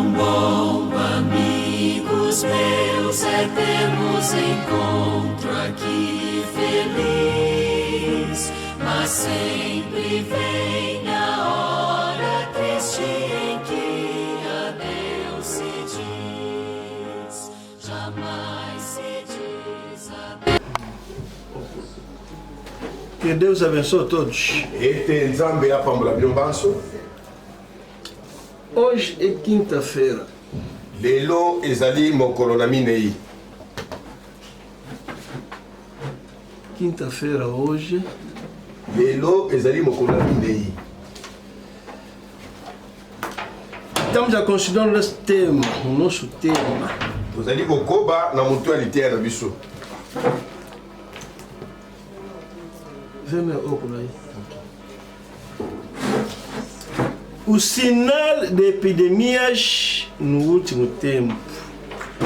tão bom, amigos meus, eternos encontro aqui feliz, mas sempre vem a hora triste em que adeus se diz, jamais se diz adeus. Que Deus abençoe todos. Hoje é quinta-feira. Lelo ezali mokolo na minei. Quinta-feira hoje. Lelo ezali mokolo na minei. Estamos a considerar o nosso tema. Tozali kokoba na mutualité na biso. Vê meu óculos aí. O sinal de epidemias no último tempo.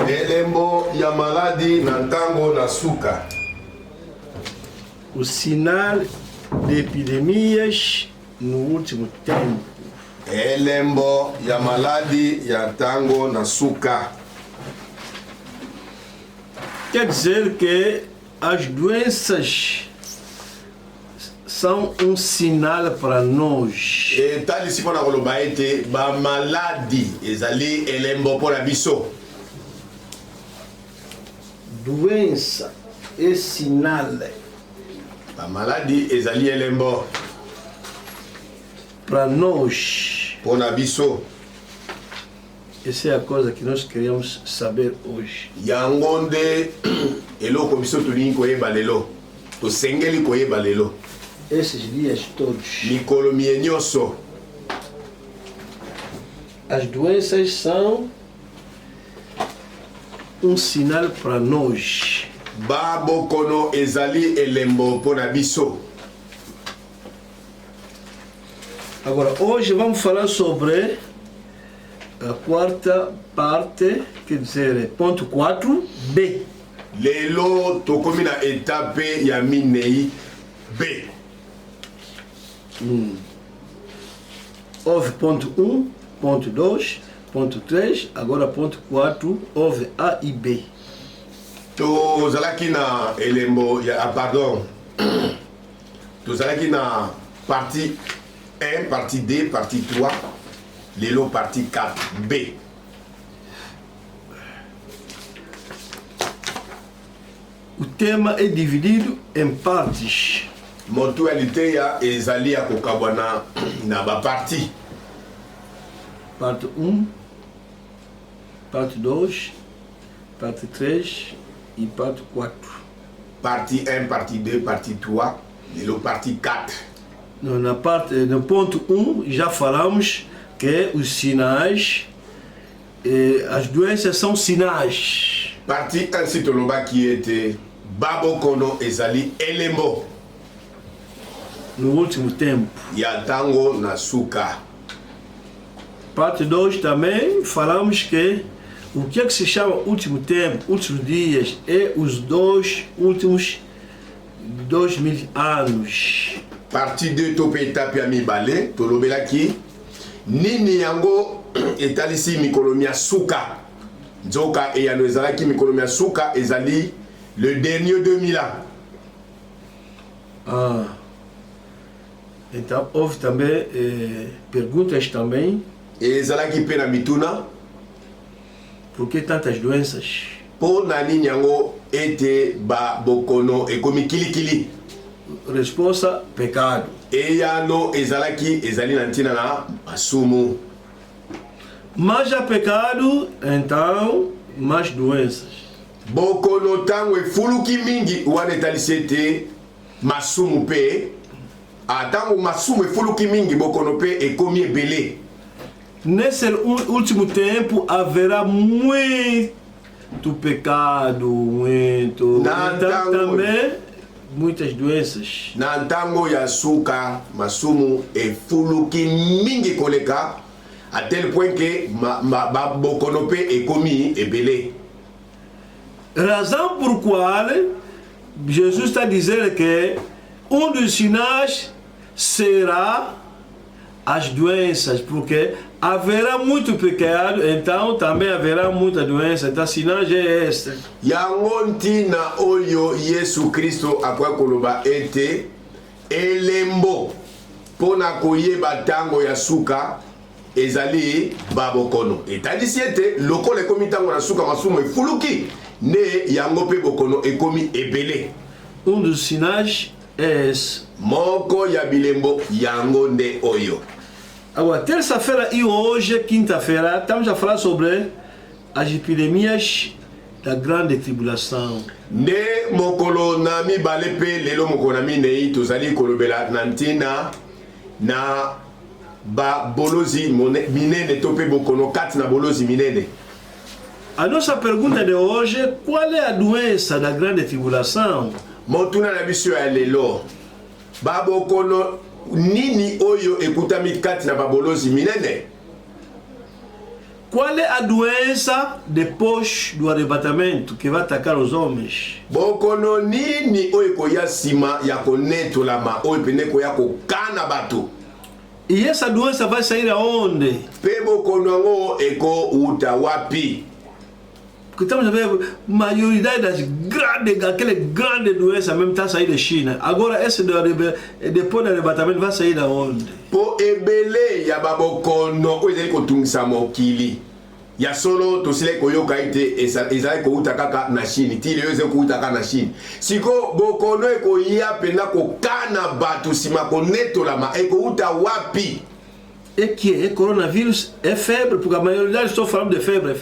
Elembo ya maladi na ntango na suka. O sinal de epidemias no último tempo. Elembo ya maladi ya ntango na suka. Quer dizer que as doenças são um sinal para nós. E tali si pona koloba ete ba maladi ezali elembo pona biso. Doença é sinal. Ba maladi ezali elembo para nós. Pona biso. Essa é a coisa que nós queríamos saber hoje. Yangonde eloko biso tulingi koyeba lelo. Tosengeli koyeba lelo. Esses dias todos. Mikolo mienyoso. As doenças são um sinal para nós. Babo kono ezali elembo pona biso. Agora, hoje vamos falar sobre a quarta parte, quer dizer, ponto 4b. Lelo tokomi na etape ya minei B. Houve ponto 1, ponto 2, ponto 3, agora ponto 4, houve A e B. Tozalaki na elembo ya pardon. Tozalaki na partie 1, partie 2, partie 3, lelo partie 4B. O tema é dividido em partes. Mutualité ya ezali ya kokabwana na ba partie. Parte 1, parte 2, parte 3 e parte 4. Partie 1, partie 2, partie 3, lelo partie 4. No ponto 1 já falamos que os sinais, as doenças são sinais. Partie 1 si toloba qui était babo kono ezali elembo. No último tempo. Ya tango na suka. Parte 2 também falamos que o que é que se chama último tempo, últimos dias, é os dois últimos 2000 anos. Partie 2 tope etape ya mibale tolobelaki nini yango etalisi mikolo ya suka. Nzoka eyano ezalaki mikolo ya suka ezali le dernier 2000 ans. Então houve também perguntas também. Ezalaki pe na mituna. Por que tantas doenças? Po na nini yango ete ba bokono ekomi kilikili. Resposta: pecado. Eyano ezalaki ezali na ntina na masumu. Mais há pecado, então mais doenças. Bokono tango efuluki mingi wana etalisi ete masumu pe. Atango masumu efuluki mingi bokono pe ekomi ebele. Nesse último tempo haverá muito pecado, muito. Então, também muitas doenças. Na ntango ya suka masumu efuluki mingi koleka à tel point que bokono pe ekomi ebele. Razão por qual Jesus está dizendo que dos sinais será as doenças, porque haverá muito pecado, então também haverá muita doença. Então, sinagem é este. Yango ntina oyo Yesu Kristo akwa koloba ete elembo pona koyeba tango ya suka ezali babokono. Etandisi ete lokola ekomi tango na suka masumo efuluki ne yango pe bokono ekomi ebele. Dos sinais é esse. Moko ya bilembo yango nde oyo. Agora, terça-feira e hoje, quinta-feira, estamos a falar sobre as epidemias da grande tribulação. Ne mokolo na mibale pe lelo mokolo na minei tozali kolobela na ntina na ba bolozi minene to pe bokono kati na bolozi minene. A nossa pergunta de hoje, qual é a doença da grande tribulação? Motuna na biso ya lelo ba bokono nini oyo ekutami kati na babolozi minene. Qual é a doença depois do arrebatamento que vai atacar os homens? Bokono nini oyo koya sima ya konetolama oyo pene koya kokana bato. E essa doença vai sair aonde? Pe bokono ngo eko uta wapi? Porque estamos a ver a maioridade das grandes, aquelas grandes doenças mesmo está a sair da China. Agora esse depois do arrebatamento vai sair da onde? Po ebele ya babokono oyo ezali kotungisa mokili. Ya solo tosile koyoka ite ezali kouta kaka na Chine. Tile yo ezali kouta kaka na Chine. Siko bokono ekoya penda kokana bato sima konetolama ekouta wapi? É que é coronavírus, é febre, porque a maioria estou falando de febre.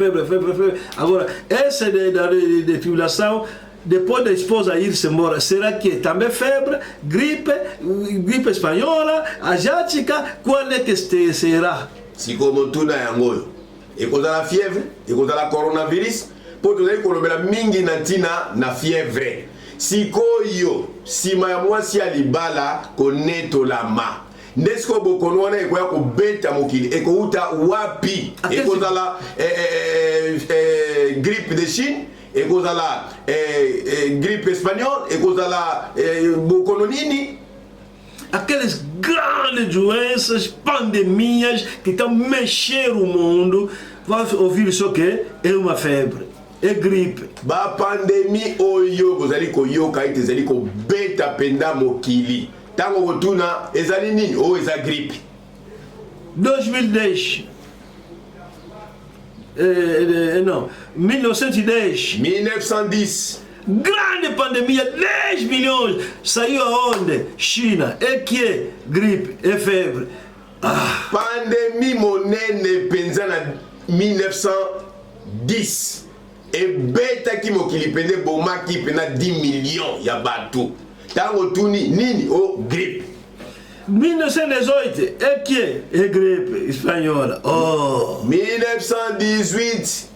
Agora, essa de tribulação, depois da esposa ir-se embora, será que também febre, gripe espanhola, asiática, qual é que será? Si como tu na yango, e causa la fièvre, e causa la coronavirus, pour te dire que la mingi natina na fièvre. Si koyo, si ma mwasi alibala koneto la ma. Nesko bokono wana ekoya kobeta mokili ekouta wapi ekozala grippe de Chine ekozala grippe espagnole ekozala bokono nini. Aquelas grandes doenças, pandemias que estão mexendo o mundo, vai ouvir isso que é uma febre, é gripe. Ba pandemie oyo bozali koyoka ite ezali kobeta penda mokili. Tango kotuna ezali nini o eza grippe. 2010 non 1910 grande pandemia, 10 milhões saiu aonde? China. É que é gripe, é febre. Pandemie monene penza na 1910 ebetaki mokili pende bomaki pena 10 millions ya bato. Tango tuni nini o grippe. 1918 é que é gripe espanhola. 1918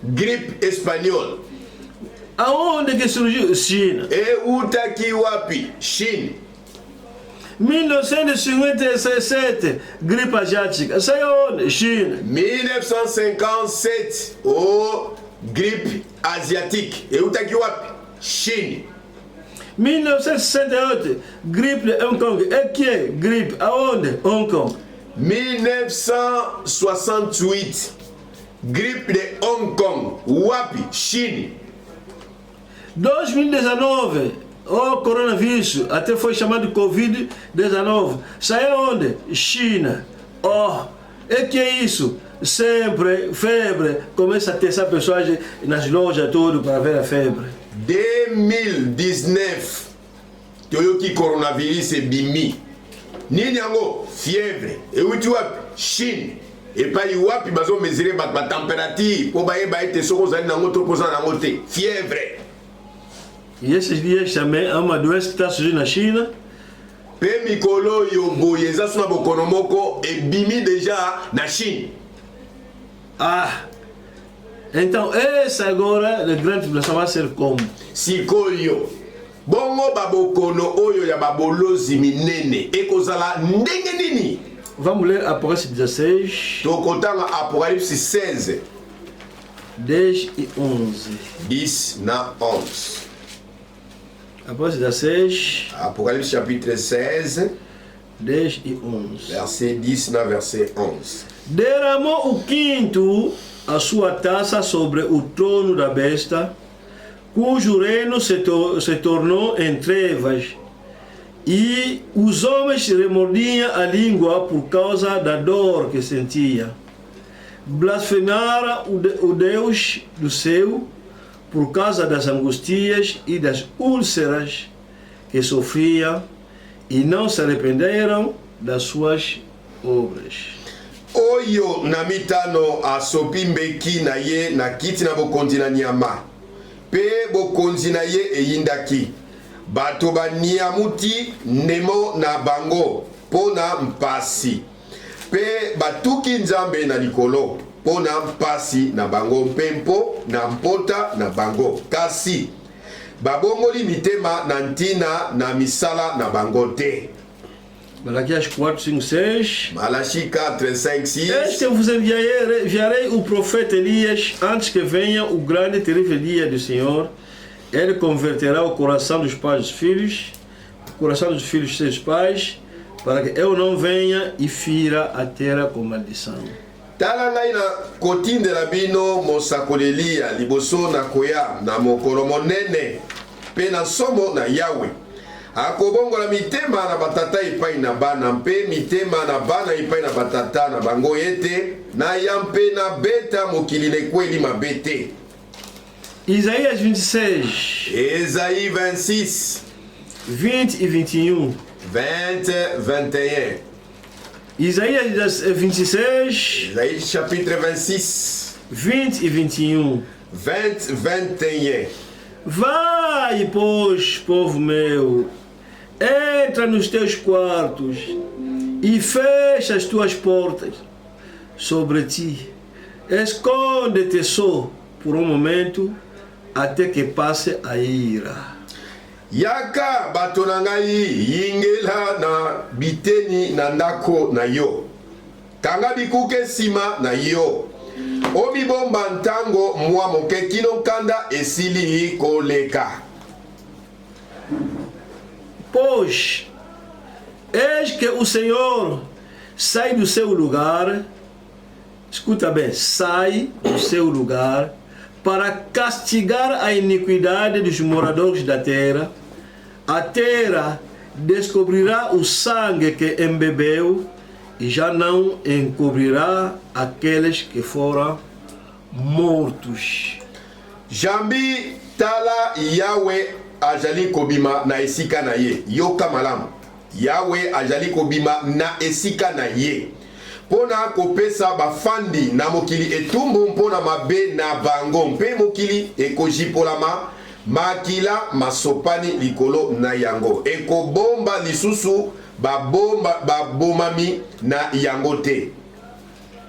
grippe espagnole. Aonde que surgiu? China. E utaki wapi? Chine. 1957 gripe asiática. Saiu aonde? China. 1957 o grippe asiatique. E utaki wapi? Chine. 1968 gripe de Hong Kong. É que é gripe aonde? Hong Kong. 1968 gripe de Hong Kong. Wapi? Chine. 2019 o coronavírus até foi chamado de Covid-19. Saiu onde? China. É que é isso? Sempre febre. Começa a ter essa pessoa nas lojas tudo para ver a febre. 2019 toyoki coronavirus ebimi nini yango fièvre euti wapi Chine epai wapi bazo mesurer ba température po bayeba ete soko ozali nango to kozala nango te fièvre. E esses dias também há uma doença que está surgindo na China. Pe mikolo yo boye eza suna bokono moko ebimi déjà na Chine. Então essa agora a grande tribulação vai ser como? Sikoyo bongo babokono oyo ya babolozi minene ekozala ndenge nini? Vamos ler Apocalipse 16. Tokotanga Apocalipse 16 10 e 11. 10 na 11. Apocalipse 16. Apocalipse chapitre 16 10 e 11. verset 10 na verset 11. Derramou o quinto a sua taça sobre o trono da besta, cujo reino se tornou em trevas, e os homens remordiam a língua por causa da dor que sentia. Blasfemaram o Deus do céu por causa das angustias e das úlceras que sofria, e não se arrependeram das suas obras. Oyo na mitano asopi mbeki na ye na kiti na bokonzi na nyama. Pe bokonzi na ye eyindaki. Bato baniamuti nemo na bango pona mpasi. Pe batuki nzambe na likolo pona mpasi na bango mpempo na mpota na bango. Kasi babongoli mitema na ntina na misala na bango te. Malaquias 4, 5, 6. Malachi 4, 5, 6. Este vos enviarei o profeta Elias antes que venha o grande e terrível dia do Senhor. Ele converterá o coração dos pais dos filhos, o coração dos filhos de seus pais, para que eu não venha e fira a terra com maldição. Tala ngai na kotindela bino mosakolelia liboso na koya na mokolo monene pe na somo na Yahweh. Akobongola mitema na batata ipai na bana mpe mitema na bana ipai na batata na bango ete na yampe na beta mokili lekweli mabete. Isaías 26. Esaïe 26. 20 e 21. 20, 21. Isaías 26. Isaïe chapitre 26. 20 e 21. 20, 21. Vai, pois, povo meu, entra nos teus quartos e fecha as tuas portas sobre ti. Esconde-te só por um momento até que passe a ira. Yaka bato na ngai yingela na biteni na ndako na yo. Kanga bikuke sima na yo. Obibomba ntango mwa moke kino kanda esili koleka. Pois, eis que o Senhor sai do seu lugar, escuta bem, sai do seu lugar para castigar a iniquidade dos moradores da terra. A terra descobrirá o sangue que embebeu e já não encobrirá aqueles que foram mortos. Jambi tala Yahweh ajali kobima na esika na ye. Yoka malamu. Yahweh ajali kobima na esika na ye. Pona kopesa bafandi na mokili etumbu mpona mabe na bango mpe mokili ekojipolama makila masopani likolo na yango. Ekobomba lisusu babomami na yango te.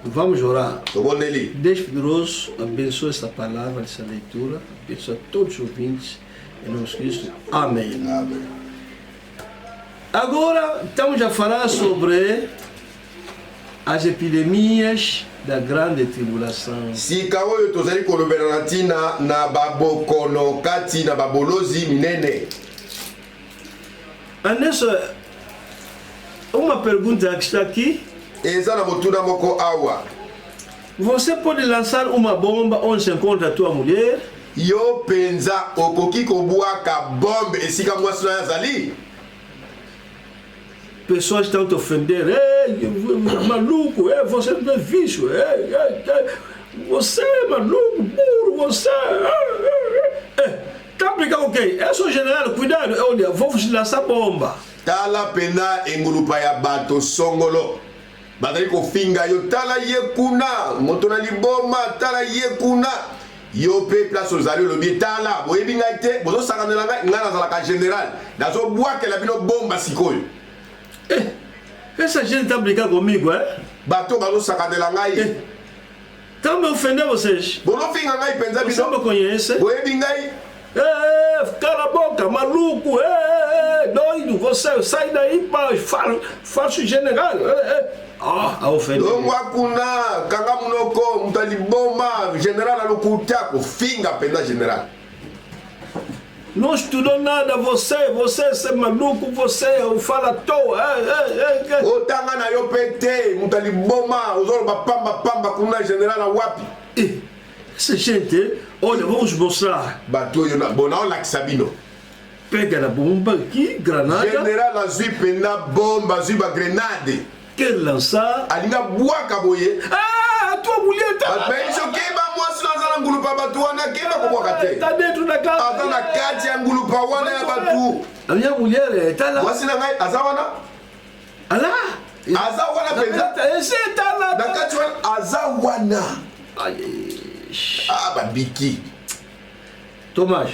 Vamos orar. Tobondeli. Deus poderoso, abençoa esta palavra, essa leitura, abençoa todos os ouvintes, em nome de Cristo. Amém. Amém. Agora estamos a falar sobre as epidemias da grande tribulação. Sika oyo tozali kolobela na ntina na babokono kati na babolozi minene. Nessa, uma pergunta que está aqui. Eza na motuna moko awa. Você pode lançar uma bomba onde se encontra a tua mulher? Yo penza okoki kobwaka bombe esika mwasi na yazali. Pessoas estão te ofender. Ei, maluco, você não é bicho. Você é maluco, burro, você. Tá brincando com quem? É só general, cuidado. Olha, vou vos lançar bomba. Tala pena engulupa ya bato songolo. Badali ko finga yo tala ye kuna. Motona liboma tala ye kuna. Yo pe place ozali lobi tala. Boyebi ngai te. Bozo sakanela ngai ngana zalaka general. Nazo bwake la bino bomba sikoyo. Essa gente tá brincando comigo, é? Bato bazo sakanela ngai. Tá me ofendendo vocês? Bozo finga ngai penza Você me conhece? boyebi ngai. Cala a boca, maluco, doido, você sai daí, falso general. A ofender. Longwa kuna, kanga munoko, mtaliboma, general alukutako, finga penda general. Não estudou nada, você é maluco, você fala à toa. Otanga na yo pete, mutali boma, ozolo pamba kuna general na wapi. Essa gente, olha, vamos mostrar. Bato yo na bona ola kisabino. Pega na bomba aqui, granada. General azui pena bomba, azui ba grenade. Quer lançar? Alinga buaka boye. Ah, tua mulher tá. Mas isso que ba moço na zona ngulu pa batu wana que ba kuboka te. Tá dentro da casa. Ata na kati ya ngulu pa wana ya batu. A minha mulher tá lá. Moço na ngai azawana? Ala. Azawana peza. Esse tá lá. Na kati wana azawana. Ah, babiki. Tomás.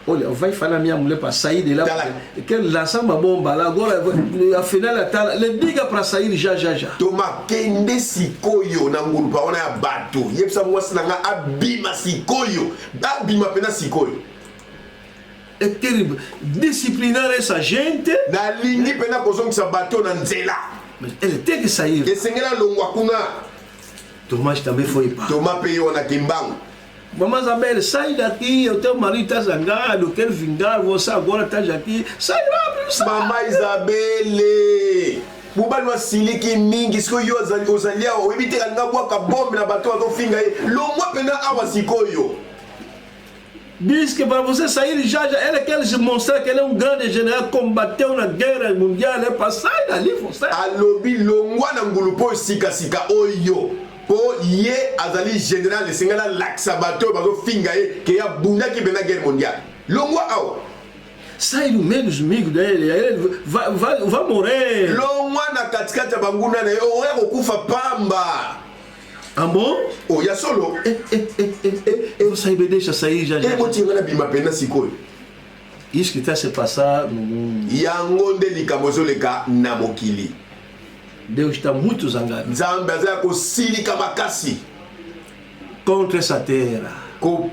Olha, vai falar minha mulher para sair de lá. Quer lançar uma bomba lá. Agora, afinal, ele liga para sair já. Toma, quem desse coio na ngulupa ona ya bato. Yepsa mwasi na nga abima sikoyo. Abima pena sikoyo. É terrível. Disciplinar essa gente. Na lingi pena kozong sa bato na nzela. Mas ele tem que sair. Esengela longwa kuna. Tomás também foi pá. Toma peyo na kimbango. Mamãe Isabel, sai daqui, o teu marido está zangado, quer vingar, você agora está aqui. Sai rápido, sai. Mamãe Isabel, mubali wa siliki mingi, siko yo ozalia, oibite kanga waka bombe na bato wato finga ye, longwa pena awa sikoyo. Diz que para você sair já, ele quer se mostrar que ele é um grande general, combateu na guerra mundial, é para sair dali, você. Alobi longwa na ngulupo sika oyo. Po ye azali général de singala laksa bato bazo finga ye que ya bunda ki bena guerre mondiale. Longwa ao. Sai no meio dos amigos dele, ele vai morrer. Longwa na katikati banguna na yo oya kokufa pamba. Ah bom? Oh ya solo. Você deixa sair já. E botinga na bima pena sikoyo. Isso que está se passar no mundo. Yango nde likamozoleka na mokili. Deus está muito zangado contra essa terra. O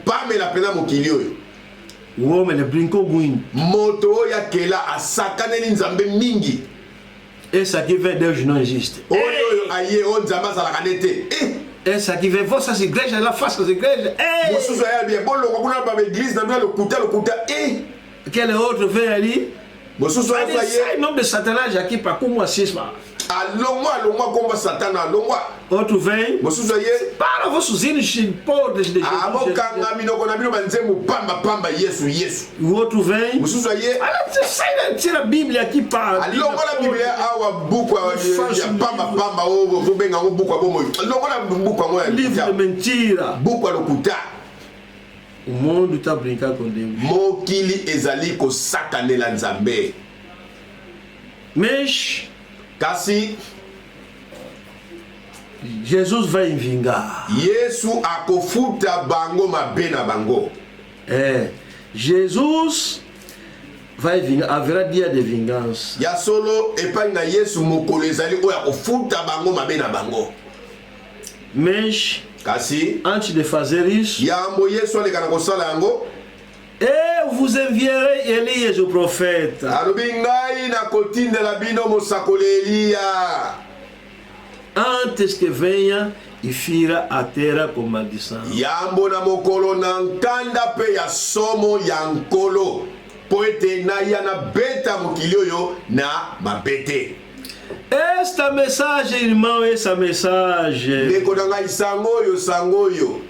homem ele brincou muito. Esse aqui vê Deus não existe. Esse aqui vê vossas igrejas, lá façam as igrejas. Aquele outro vem ali. Sai em nome de Satanás aqui para como assistir. Alongwa komba satana alongwa. Outro vem. Para vossos hinos podres de Jesus. Abokanga minoko na bino banzemu pamba Yesu. O outro vem. Sai tira a Bíblia aqui para. Alongwa a Bíblia awa buku ya pamba ovo vubenga ngo buku abomo. Alongwa buku ngo livro de mentira. Buku alokuta. O mundo está brincando com Deus. Mokili ezali ko sakanela nzambe. Mas kasi Jesus vai vingar. Yesu akofuta bango mabe na bango. Jesus vai vingar. Haverá dia de vingança. Ya solo epai na Yesu mokolo ezali oyo akofuta bango mabe na bango. Mas kasi antes de fazer isso, yambo Yesu aleka na kosala yango. Eu vos envierei Elias o profeta. Arubingai na kotindela bino mosakoli Elia. Antes que venha e fira a terra com maldição. Yambo na mokolo na nkanda pe ya somo ya nkolo. Poete na ya na beta mokili oyo na mabete. Esta mensagem, irmão, essa mensagem. Neko na ngai sangoyo.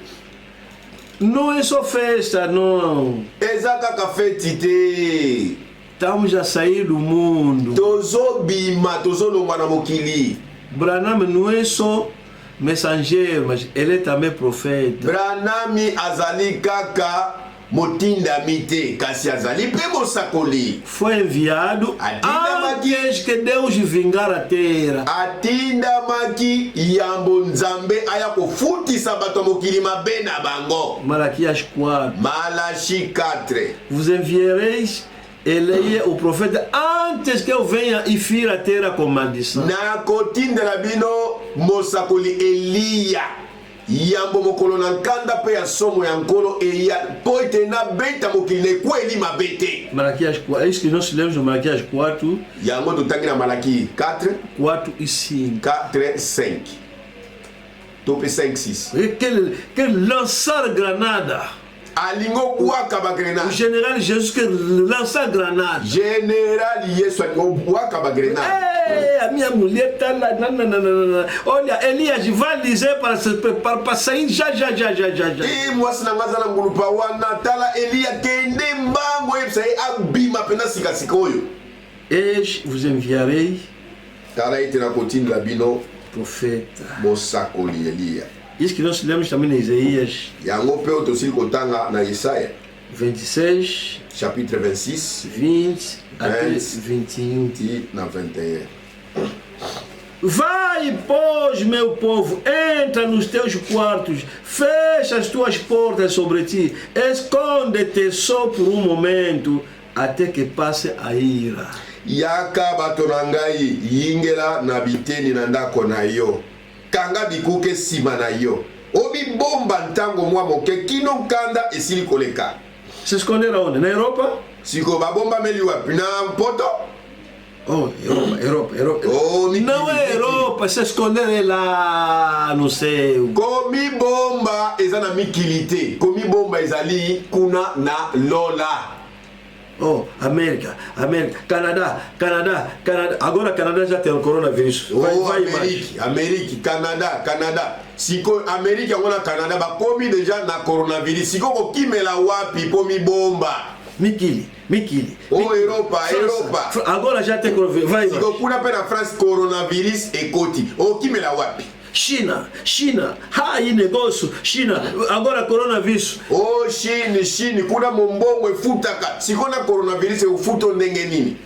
Não é só festa, não. Ezaka fete te. Estamos a sair do mundo. Tozobima, tozolongwa na mokili. Branham não é só mensageiro, mas ele é também profeta. Branham azali kaka motinda mite, kasi azali pe mosakoli. Foi enviado antes que Deus vingar a terra. Atinda maki yambo nzambe aya kofutisa bato mokili mabe na bango. Malaquias 4. Malachi 4. Vous enviereis Elias o profeta antes que eu venha e fira a terra com maldição. Na kotinda la bino mosakoli Elia. Yambo mokolo na nkanda pe ya somo ya nkolo eya poite na beta mokili ne kweli mabete. Malaquias 4. É isso que nós lemos no Malaquias 4. Yango totangi na Malaki 4. 4 e 5. 4 e 5. Top 5 6. Quer lançar granada. alingo bwaka ba Le grenade général Jésus qui lança grenade. général yesu alingo bwaka ba grenade Ami amuleta la nanana. Olha, Elias va liser par passaïn ja. et moi sina ngazana ngulupa wana tala Elia kende mbango yebisa abima pena sika oyo. Et je vous enverrai Tala ite na kotini la bino prophète. bosakoli Elia. Est-ce que nous sommes dans Isaïe yango pe otosili kotanga na Yesaya 26, chapitre 26 20 até 20. 21. ti na 21. Vai, pois, meu povo, entra nos teus quartos, fecha as tuas portas sobre ti, esconde-te só por um momento, até que passe a ira. Yaka bato na ngai yingela na biteni na ndako na yo kanga bikuke sima na yo obibomba ntango mwa moke kino nkanda esili koleka. Se esconder aonde? Na Europa? Siko babomba meli wapi na poto. Oh, Europa. Oh, não é Europa, se esconder é lá no céu. Komi bomba eza na mikilite, komi bomba ezali kuna na lola. Oh, América, Canadá. Agora Canadá já tem o coronavírus. Amérique, Canada. Siko Amérique ngona Canada ba komi déjà na coronavirus. Siko ko kimela wapi komi bomba. Mikili. Oh, Europa. Agora já tem coronavírus. Vai. Siko kuna pe na France coronavirus ekoti. Oh, kimela wapi. China, hai negócio, China, agora coronavírus. Oh, China, kuna mombongo efutaka. Siko na coronavirus efuto ndenge nini?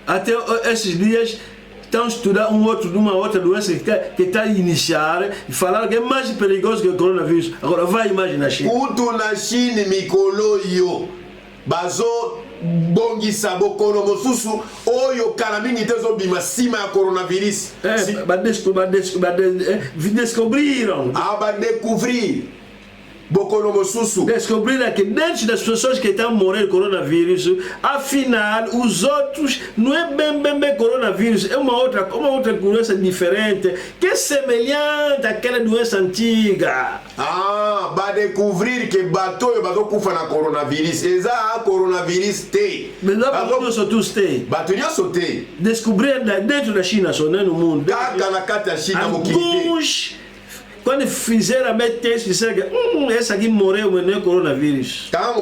Até esses dias estão estudando uma outra doença que está a iniciar e falaram que é mais perigoso que o coronavírus. Agora vai imaginar China. Kutu na China mikolo yo bazo bongisa bokono mosusu oyo kala mingi tezo bima sima ya coronavirus. Descobriram. Ba découvrir bokono mosusu. Descobriram que dentro das pessoas que estão morrendo de coronavírus, afinal, os outros não é bem coronavírus, é uma outra doença diferente, que é semelhante àquela doença antiga. Ba découvrir que bato yo bazo kufa na coronavirus, eza coronavirus te. Mas não só tous te. Bato nyonso te. Descobrir dentro da China, só não no mundo. Kaka na kati ya China mokili. Quando fizeram a teste, disseram que essa aqui morreu, mas não é coronavírus. Quand on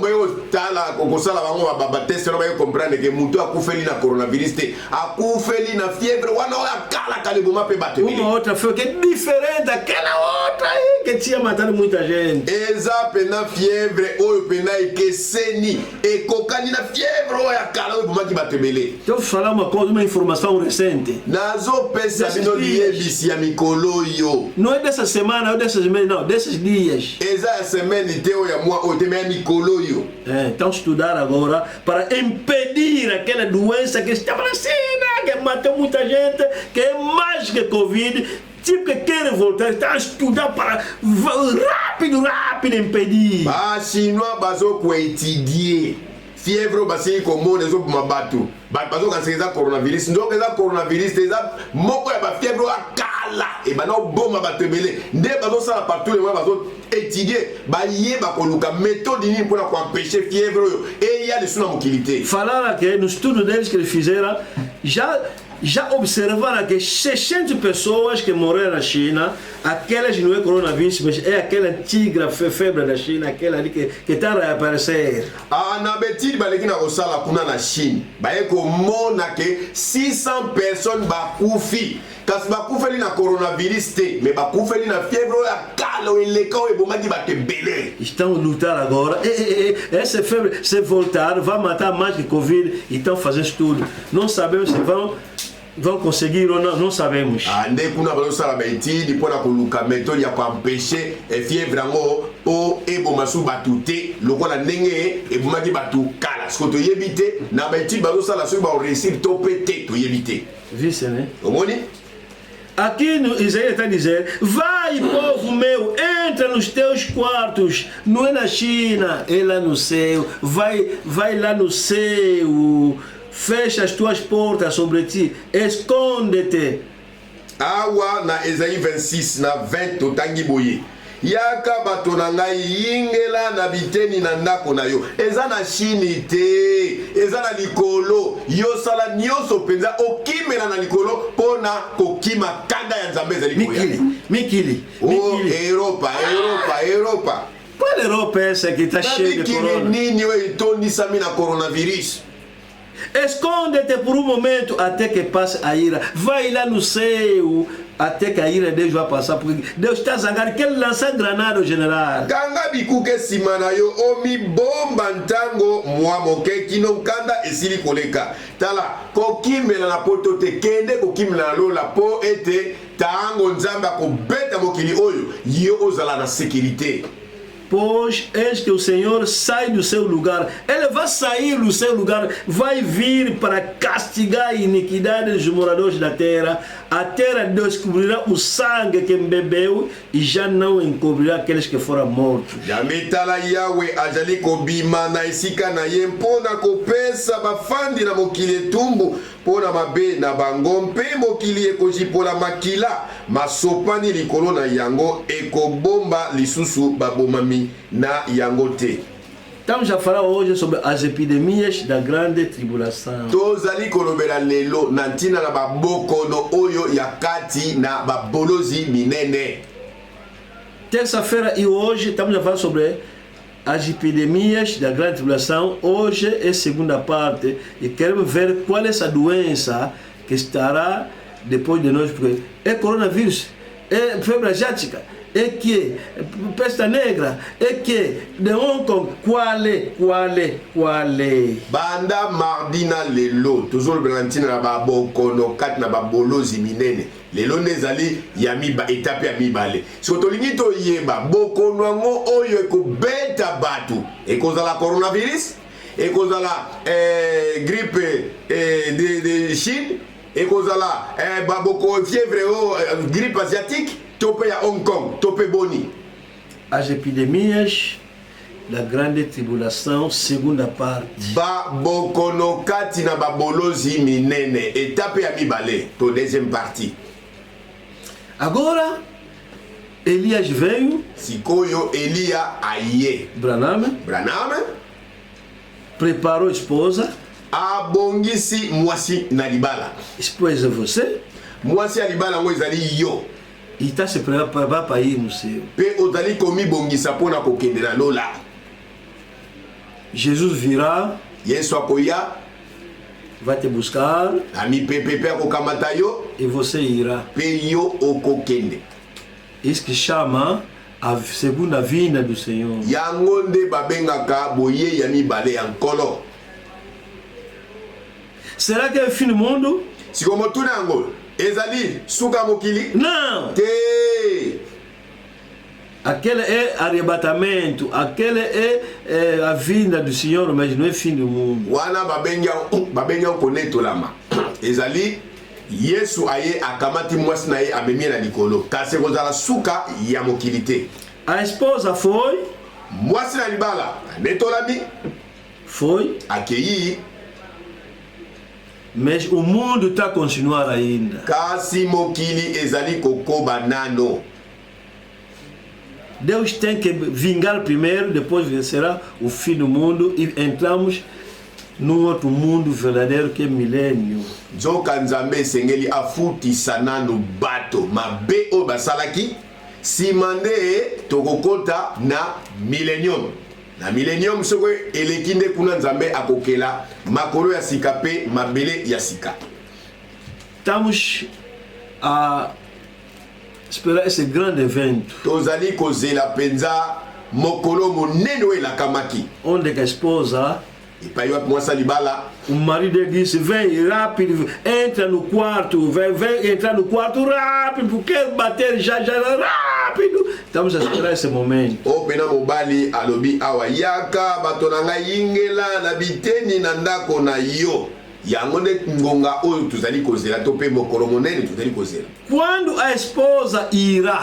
tala okosala bango ba test no ba comprendre que mutu akufeli na coronavirus te akufeli na fièvre wana ola kala kalibuma pe bato. Uma outra foi que é diferente daquela outra aí que tinha matado muita gente. Eza pena fièvre oyo pena ekeseni ekokani na fièvre oyo kala oyo bumaki bato ebele. Então vou falar uma informação recente. Nazo pesa bino liyebisi ya mikolo yo. Não é dessa semana, não é dessas semanas, não, desses dias. Eza a semaine te oyo mwa oyo te meya mikolo yo. Então estudar agora para impedir aquela doença que estava na China, que matou muita gente, que é mais que Covid. Tipo que quer voltar, está a estudar para rápido impedir. Ba chinois bazo ko étudier fièvre basili komona ezo buma bato bazo kanseza coronavirus donc eza coronavirus eza moko ya ba fièvre akala e bana oboma bato ebele nde bazo sala partout les mois bazo étudier bayeba koluka méthode nini mpona koempêcher fièvre oyo eya lesu na mokili te. Falaram que no estudo deles que eles fizeram já observaram que 600 pessoas que morreram na China, aquelas não é coronavírus, mas é aquela antiga febre da China, aquela ali que está a reaparecer. Na betide baleki na kosala kuna na Chine baye komona ke 600 personnes bakufi kasi bakufeli na coronavirus te mais bakufeli na fièvre oyo akala oyo eleka oyo ebomaki bato ebele. Estão a lutar agora. Essa febre, se voltar, vai matar mais que Covid. E estão fazendo estudo. Não sabemos se vão conseguir ou não sabemos. Nde kuna bazosala baetidi mpona koluka méthode ya koempêche fièvre yango o eboma su bato te lokola ndenge ebomaki bato kala siko toyebi te na baetidi bazosala soki baoréussir to mpe te toyebi te. Vice, né? Omoni? Aqui no Isaías está dizendo: vai, povo meu, entra nos teus quartos. Não é na China, é lá no céu. Vai lá no céu. Fecha as tuas portas sobre ti. Esconde-te. Awa na Esaïe 26 na 20 totangi boye. yaka bato na ngai yingela na biteni na ndako na yo. Eza na chini te, eza na likolo. Yo sala nyonso penza okimela na likolo pona kokima kanda ya Nzambe ezali koya. Mikili. Oh, Europa. Pas l'Europe, c'est qui t'a chié de corona. Nini we itondisami na coronavirus. Esconde-te por momento até que passe a ira. Vai lá no céu até que a ira de Deus vai passar. Porque Deus está zangado. Quer lançar granada, general. Kanga bikuke simana yo omi bomba ntango mwa moke kino kanda esili koleka. Tala kokimela na poto te kende kokimela na lola po ete tango Nzambe akobeta mokili oyo yo ozala na sécurité. Pois eis que o Senhor sai do seu lugar. Ele vai sair do seu lugar, vai vir para castigar a iniquidade dos moradores da terra. A terra descobrirá o sangue que bebeu e já não encobrirá aqueles que foram mortos. Yamitala Yahweh ajali kobima na esika na ye mpona kopesa bafandi na mokili tumbu pona mabe na bango mpe mokili ekoji pona makila masopani likolo na yango ekobomba lisusu babomami na yango te. Estamos a falar hoje sobre as epidemias da grande tribulação. Tozali kolobela lelo na ntina na babokono oyo ya kati na babolozi minene. Terça-feira e hoje estamos a falar sobre as epidemias da grande tribulação. Hoje é a segunda parte e queremos ver qual é essa doença que estará depois de nós, porque é coronavírus, é febre asiática, é que peste negra, é que de Hong Kong, qual é? Banda mardi na lelo toujours belantina na babokono kat na babolozi minene lelo nezali ya miba etape ya mibale siko tolingi toyeba bokono yango oyo ekobeta batu ekozala coronavirus ekozala grippe de Chine ekozala baboko fièvre grippe asiatique tope ya Hong Kong tope boni. As epidemias da grande tribulação, segunda parte. Babokono kati na babolozi minene etape ya mibale to deuxième partie. Agora Elias veio, sikoyo Elia aye. Branham preparou a esposa, abongisi mwasi na libala. Esposa você? Mwasi ya libala ngo ezali yo. E está se preparando para ir no céu. Pe ozali komi bongisa pona kokende na lola. Jesus virá, Yesu akoya, vai te buscar, ami pepepe akokamata yo, e você irá. Pe yo okokende. Isso que chama a segunda vinda do Senhor. Yango nde babengaka boye ya mibale ya nkolo. Será que é o fim do mundo? Sikomotuna yango ezali suka mokili? Não! Te! Aquele é arrebatamento, aquele é a vinda do Senhor, mas não é fim do mundo. Wana babenga konetolama. Ezali Yesu aye akamati mwasi na ye amemi na likolo. Kasi kozala suka ya mokili te. A esposa foi, mwasi na libala netolami, foi, akeyi, mas o mundo está a continuar ainda. kasi mokili ezali kokoba nano. Deus tem que vingar primeiro, depois vencerá o fim do mundo e entramos num outro mundo verdadeiro que é milênio. Nzoka Nzambe esengeli afutisa nano bato mabe oyo basalaki nsima nde tokokota na millennium. Na millennium soko eleki nde kuna Nzambe akokela makolo ya sika pe mabele ya sika. Estamos a esperar esse grande evento. Tozali kozela penza mokolo monene oyo elakamaki. Onde que a esposa, epai wapi mwasi libala, o marido disse, vem rápido, entra no quarto, vem entrar no quarto rápido, porque bater já rápido. Estamos a esperar esse momento. o pena mobali alobi awa yaka bato na ngai yingela na biteni na ndako na yo. Yango nde ngonga oyo tozali kozela to pe mokolo monene tozali kozela. Quando a esposa irá,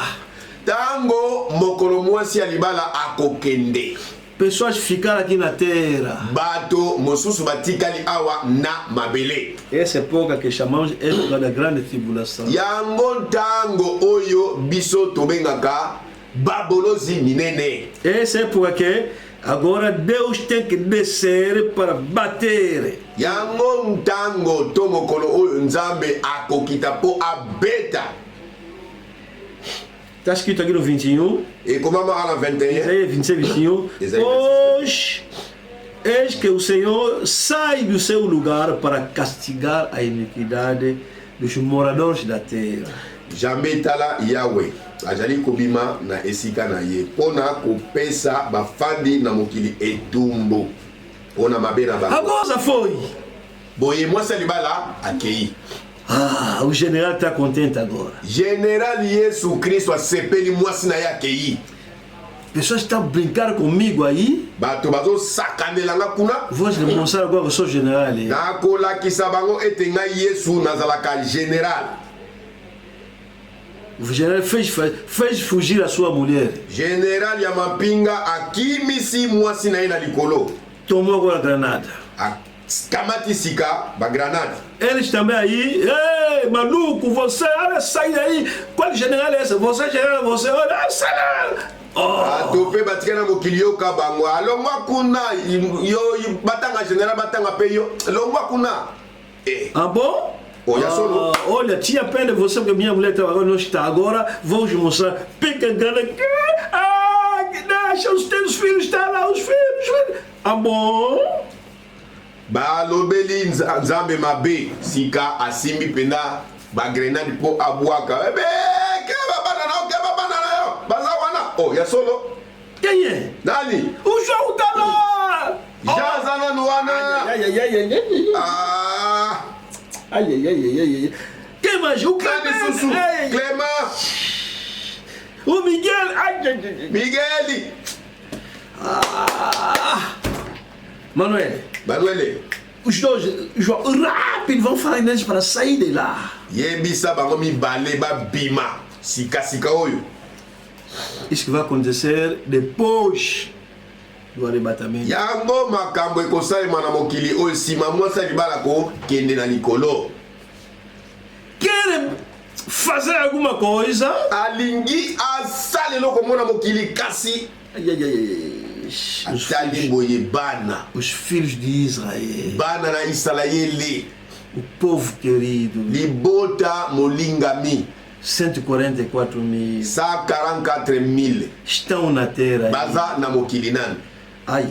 Tango mokolo mwasi ya libala akokende, pessoas ficaram aqui na terra. bato mosusu batikali awa na mabele. Essa época que chamamos época da grande tribulação. Yango tango oyo biso tobengaka babolozi minene. E c'est porque agora Deus tem que descer para bater. Yango ntango to mokolo oyo Nzambe akokita po abeta. Está escrito aqui no 21. E como na 21? Isaías 26, 21. Pois eis que o Senhor sai do seu lugar para castigar a iniquidade dos moradores da terra. Jambe tala Yahweh ajali kobima na esika na ye pona kopesa bafandi na mokili etumbu pona mabe na bango. Agora foi. Boye mwasa libala akei. Ah, o general está contente agora. General Yesu Cristo asepeli mwasi na ye akei. Pessoas estão brincando comigo aí. Bato bazo sakanelanga kuna. Vou demonstrar agora que eu sou general. Nakolakisa bango ete ngai Yesu nazalaka general. O general fez fugir a sua mulher. General ya mapinga akimisi mwasi na ye na likolo. Tomou agora a granada. Kamati sika ba granada. Eles também aí, ei, maluco, você, olha, sai daí. Qual general é esse? Você, general, você, olha, sai daí. Atope batikana mokilio kabango. Alongwa kuna, yo batanga general batanga peyo. Longwa kuna. Ah bom? Olha só. Olha, tinha pena você porque minha mulher agora não está. Agora vou te mostrar. Pica grana. Ah, que deixa os teus filhos estar lá, os filhos. Ah bom? Balobeli Nzambe mabe sika asimbi penda ba grenade po abuaka. Ebe, keba banana yo. Bazawana. Oh, ya solo. Quem é? Nani? O João tá lá. Jazana Luana. Ai. Quem mais? O Clemente. Clément. O Miguel. Miguel. Manuel. Os dois rápido vão falar neles para sair de lá. Yebisa bango mi bale ba bima. Sika oyo. Isso que vai acontecer depois do arrebatamento. Yango makambo ekosalema na mokili oyo sima mwasa libala ko kende na likolo. Querem fazer alguma coisa? Alingi asale loko mona mokili kasi. Os filhos de Israel. Bana na Israeli. O povo querido. Libota molingami. 144.000. 144.000. Estão na terra. Baza na mokili nani. Ai.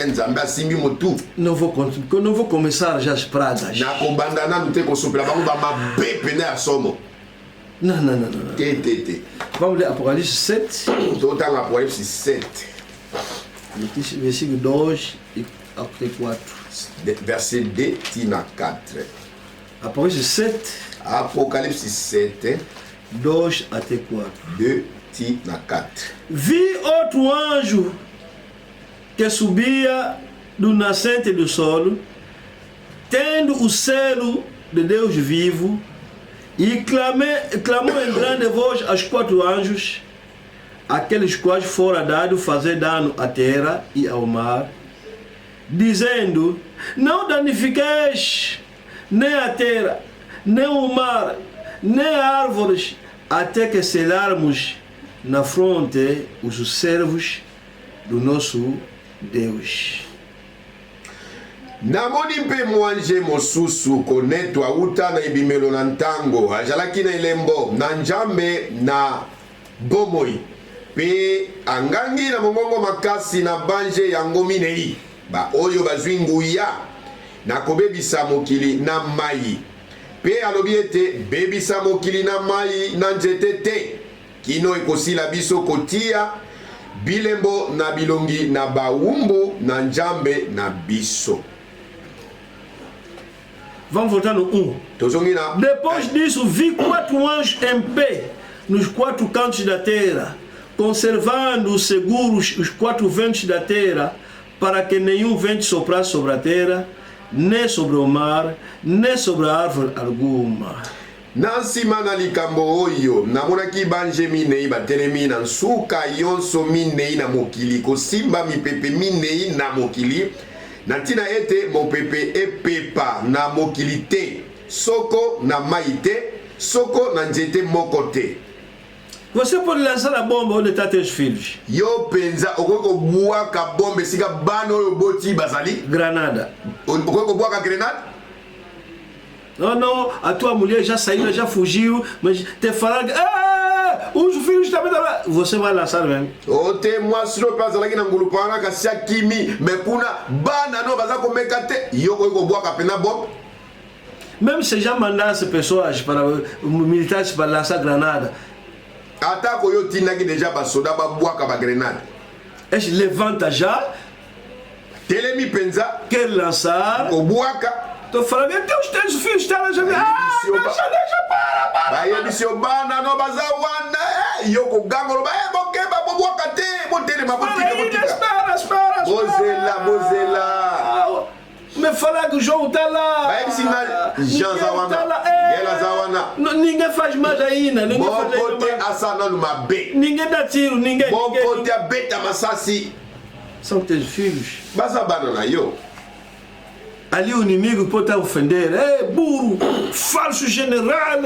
Nzambe asimbi motu. Não vou começar já as pragas. Na kobanda nanu te kosopela bango ba mabe pena ya somo. Não. Te. Vamos ler Apocalipse 7. Então Apocalipse 7. Versículo 2 até 4. Verset 2 tina 4. Apocalipse 7. Apocalipse 7. 2 até 4. 2 tina 4. Vi outro anjo que subia do nascente do sol, tendo o selo de Deus vivo, e clamou em grande voz aos 4 anjos, aqueles quais fora dado fazer dano à terra e ao mar, dizendo: não danifiqueis nem a terra, nem o mar, nem árvores, até que selarmos na fronte os servos do nosso Deus. Namoni mpe mwanje mosusu konetwa uta na ibimelo na ntango ajalaki na elembo na Nzambe na bomoi pe angangi na mongongo makasi na banje yango minei ba oyo bazwi nguya na kobebisa mokili na mai pe alobi ete bebisa mokili na mai na nzete te kino ekosila biso kotia bilembo na bilongi na bawumbu na Nzambe na biso. Vamos voltar no 1. Depois disso, vi 4 anjos em pé nos 4 cantos da terra, conservando seguros os 4 ventos da terra, para que nenhum vento soprasse sobre a terra, nem sobre o mar, nem sobre a árvore alguma. Nansima na likambo oyo namonaki banje minei batelemi na nsuka yonso minei na mokili kosimba mipepe minei na mokili na ntina ete mopepe epepa na mokili te, soko na mai te, soko na nzete moko te. Você pode lançar a bomba onde está teus filhos. Yo penza okoko buaka bombe sika bano yo boti bazali. Granada. Okoko buaka grenade. Não, a tua mulher já saiu, já fugiu, mas te falaram que os filhos também lá. Você vai lançar mesmo. Ote moi silo pazala ki na ngulupana kasia kimi mekuna bana no baza komekate yoko yoko buaka pena bombe. Mesmo se já mandasse pessoas para militares para lançar granada. Atako yo tinaki déjà ba soda ba buaka ba grenade. Eles levanta já. Telemi penza Quer lançar. o buaka. Tô falando que teus filhos estão lá já. Deixa para. Baye bisio bana no baza wana yoko gangolo ba bokeba bo buaka te bo tele ma botika. Espera. Bozela. Me falar que o jogo tá lá. Baye bisina Jean Zawana. Ela Zawana. Ninguém faz mais ainda. Bokote asana no mabe. Ninguém dá tiro, ninguém. Bokote abeta masasi. São teus filhos. Baza bana na yo. Ali o inimigo pode estar ofender. Burro, falso general.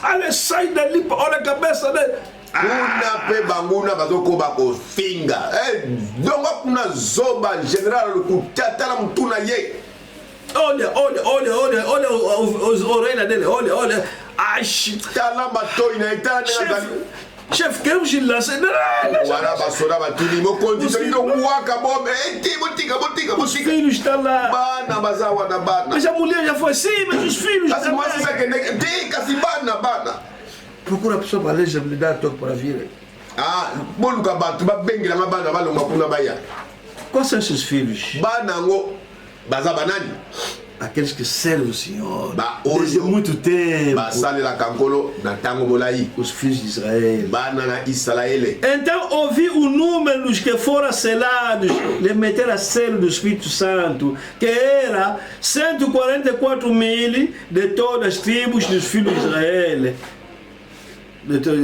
Olha, sai dali, olha a cabeça dele. Kuna pe banguna bazoko bako finga. Donga kuna zoba general kutata mtuna ye. Olha os orelhas dele, olha. Ai, tala matoi na itala chefe, queremos ir lá. Wala basora batuni mo condition do waka bombe. Botica. Os filhos estão lá. Bana bazawa na bana. Mas a mulher já foi sim, mas os filhos também. Kasi bana. Procura a pessoa para ler, já me dá toque para vir. Bolu kabatu ba bengela mabana balonga kuna baya. Quais são seus filhos? Bana ngo bazabanani. Aqueles que servem o Senhor desde muito tempo. Os filhos de Israel. Então ouvi o número dos que foram selados, lhe meteram a selo do Espírito Santo, que era 144.000 de todas as tribos dos filhos de Israel.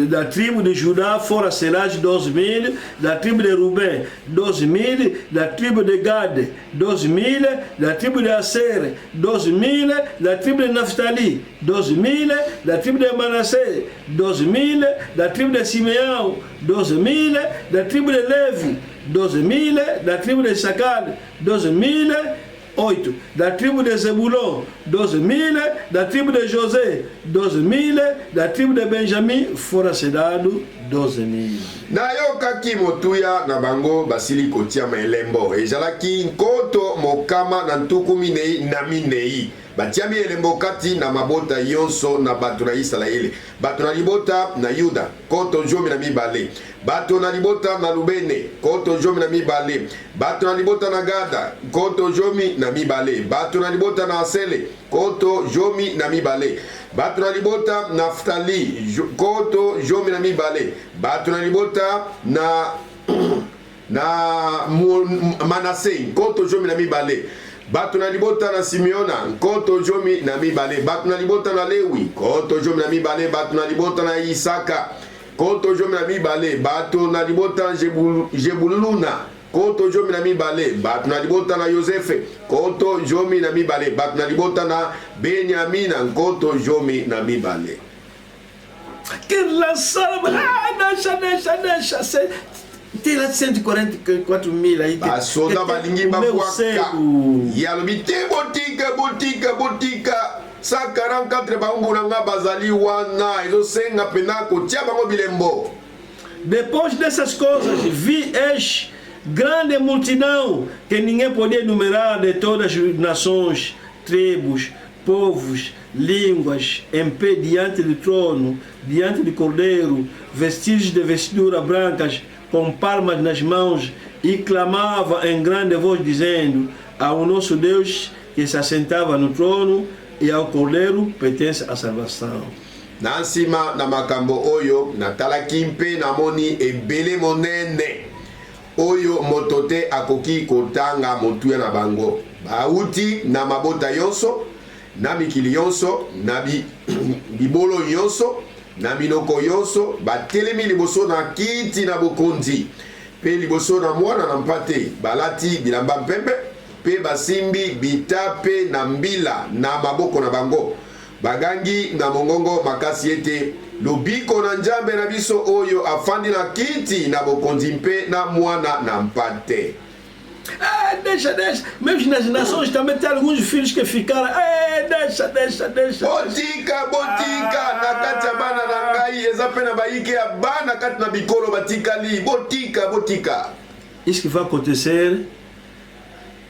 Da tribo de Judá foram selados 12.000, da tribo de Rubem 12.000, da tribo de Gade 12.000, da tribo de Aser 12.000, da tribo de Naftali 12.000, da tribo de Manassés 12.000, da tribo de Simeão 12.000, da tribo de Levi 12.000, da tribo de Sacar 12.000, 8, da tribo de Zebulon, 12.000, da tribo de José, 12.000, da tribo de Benjamim, foram sedados 12.000. Na yoka ki motuya na bango basili kotia maelembo. Ejalaki nkoto mokama na ntukumi nei na minei. Batiami elembo kati na mabota yonso na bato na Israeli. Bato na libota na Yuda, koto jomi na mibale. Bato na libota na Rubene, koto jomi na mibale. Bato na libota na Gada, koto jomi na mibale. Bato na libota na Asele, koto jomi na mibale. Bato na libota na Naftali, koto jomi na mibale. Bato na libota na Manasseh, koto jomi na mibale. Bato na libota na Simeona, koto jomi na mibale. Bato na libota na Lewi, koto jomi na mibale. Bato na libota na Isaka, koto jomi na mibale. Bato na libota na Jebuluna, koto jomi na mibale. Bato na libota na Yosefe, koto jomi na mibale. Bato na libota na Benyamina, koto jomi na mibale. Que lançaram, deixa. Tem lá 144.000 aí. Basoda balingi babuaka. Yalobi te botika. 144 bangu nanga bazali wana. Ezo senga penako tia bango bilembo. Depois dessas coisas, vi grande multidão que ninguém podia enumerar, de todas as nações, tribos, povos, línguas, em pé diante do trono, diante do cordeiro, vestidos de vestiduras brancas, com palmas nas mãos, e clamava em grande voz, dizendo: ao nosso Deus que se assentava no trono e ao cordeiro pertence a salvação. Na nsima na makambo oyo natalaki mpe namoni ebele monene oyo motote akoki kotanga motuya na bango. Bauti na mabota yonso, na mikili yonso, na bibolo yonso, na minoko yonso, batelemi liboso na kiti na bokonzi, pe liboso na mwana na mpate, balati bilamba mpembe, pe basimbi bitape na mbila na maboko na bango. Bagangi na mongongo makasi ete lobiko na nzambe na biso oyo afandi na kiti na bokonzi mpe na mwana na mpate. Deixa. Mesmo nas nações também tem alguns filhos que ficaram. Deixa. Botika. Na kati ya bana na ngai eza pe na bayike ya bana kati na bikolo batikali. Botika. Isso que vai acontecer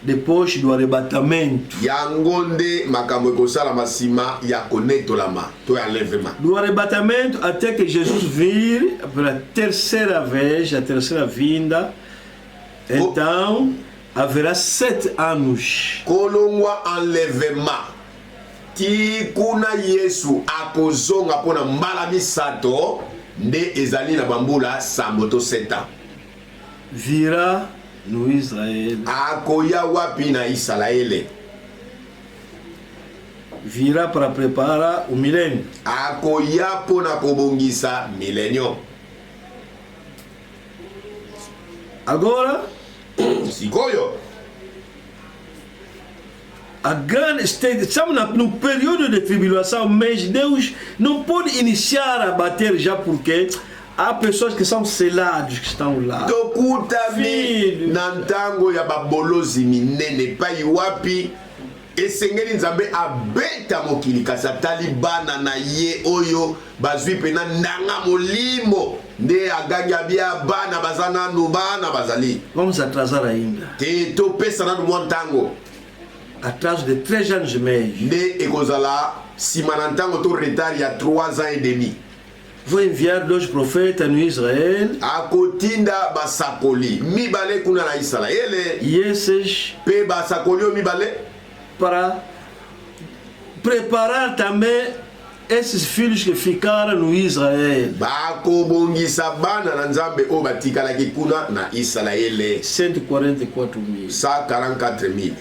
depois do arrebatamento. Yango nde makambo ekosala masima ya konetolama to ya enlèvement. Do arrebatamento até que Jesus vir pela terceira vez, a terceira vinda. Então haverá 7 anos. Kolongwa enlèvement. Ti kuna Yesu akozonga pona mbala misato nde ezali na bambula samboto 7 ans. Virá no Israel. Akoya wapi na Israele. Virá para preparar o milênio. Akoya pona kobongisa milênio. Agora, sikoyo, a grande stage, estamos no período de tribulação, mas Deus não pode iniciar a bater já porque há pessoas que são selados que estão lá. Tokutami nantango ya babolozi minene pai wapi esengeli nzambe abeta mokili kasa talibana na ye oyo bazwi pena ndanga molimo nde aganya bia bana bazana no bana bazali. Vamos atrasar ainda. Te topesa na montango. Atraso de 3 anos e meio. Nde ekozala simanantango to retard ya 3 ans et demi. Vou enviar 2 profetas no Israel. Akotinda basakoli mibale kuna na Israele. E esses pe basakoli o mibale para preparar também esses filhos que ficaram no Israel. Bakobongisa bana na nzambe o batikalaki kuna na Israele. 144.000. 144.000.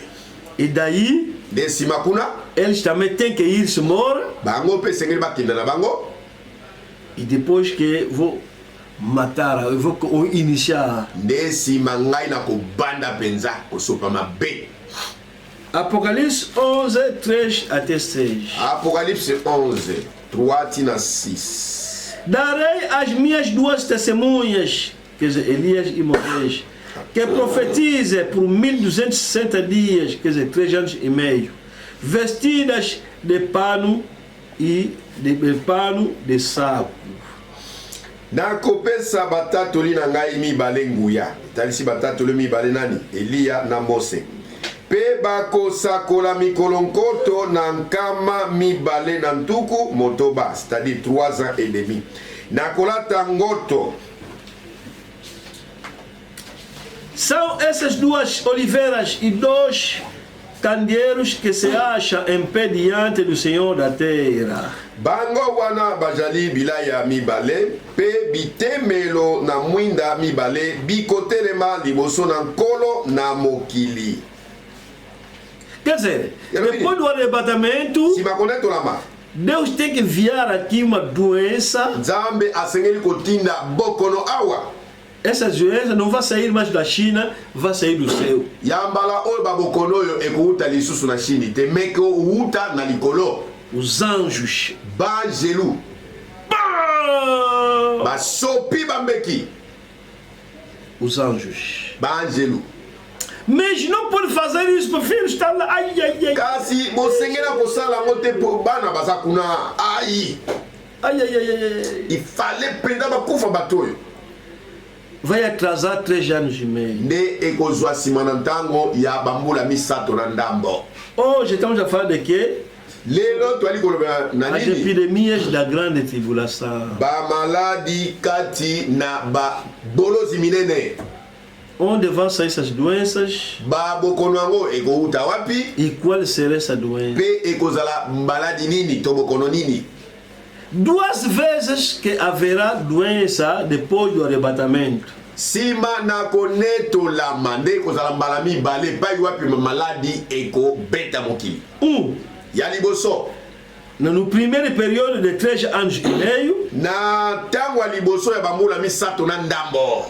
E daí, desima kuna, eles também têm que ir se mora. Bango pe sengeli bakinda na bango. E depois que vou matar, eu vou iniciar. Desima ngai na kobanda penza kosopa mabe. Apocalipse 11, 3 até 6. Apocalipse 11, 3 tina 6. Darei as minhas 2 testemunhas, quer dizer, Elias e Moisés, que profetize por 1260 dias, quer dizer, 3 anos e meio, vestidas de pano e de saco. Nakopesa batatoli na ngai mibale nguya. Talisi batatoli mibale nani? Elia na Mose. Pe bakosakola mikolo nkoto na nkama mibale na ntuku motoba, c'est-à-dire 3 ans et demi. Nakolata ngoto. São essas 2 oliveiras e 2 candeeiros que se acham em pé diante do Senhor da terra. Bango wana bajali bilaya mibale, pe bitemelo na mwinda mibale, bikotelema liboso na nkolo na mokili. Quer dizer, depois do arrebatamento, Deus tem que enviar aqui uma doença. Nzambe asengeli kotinda bokono awa. Essa doença não vai sair mais da China, vai sair do céu. Yambala oyo babokono yo ekuuta lisusu na Chine, te meke uuta na likolo. Os anjos. Bangelu. Basopi bambeki. Os anjos. Bangelu. Mas não pode fazer isso para o filho estar lá. Ai. Kasi bosengela kosala ngote po bana bazakuna. Ai. Il fallait prendre bakufa batoyo. Vai atrasar 3 anos e meio. Nde ekozwa simanantango ya bambula misato na ndambo. Hoje estamos a falar de quê? Lelo twali koloba na as nini? epidemias da grande tribulação. Ba maladi kati na ba bolozi minene. Onde vão sair essas doenças? Ba bokono yango ekouta wapi? E qual será essa doença? Pe ekozala maladi nini to bokono nini? 2 vezes que haverá doença depois do arrebatamento. Sima na koneto la mande kozala mbala mibale pai wapi maladi eko beta mokili. Ya liboso. No primeiro período de 3 anos e meio. Na tango ya liboso ya bambula misato na ndambo.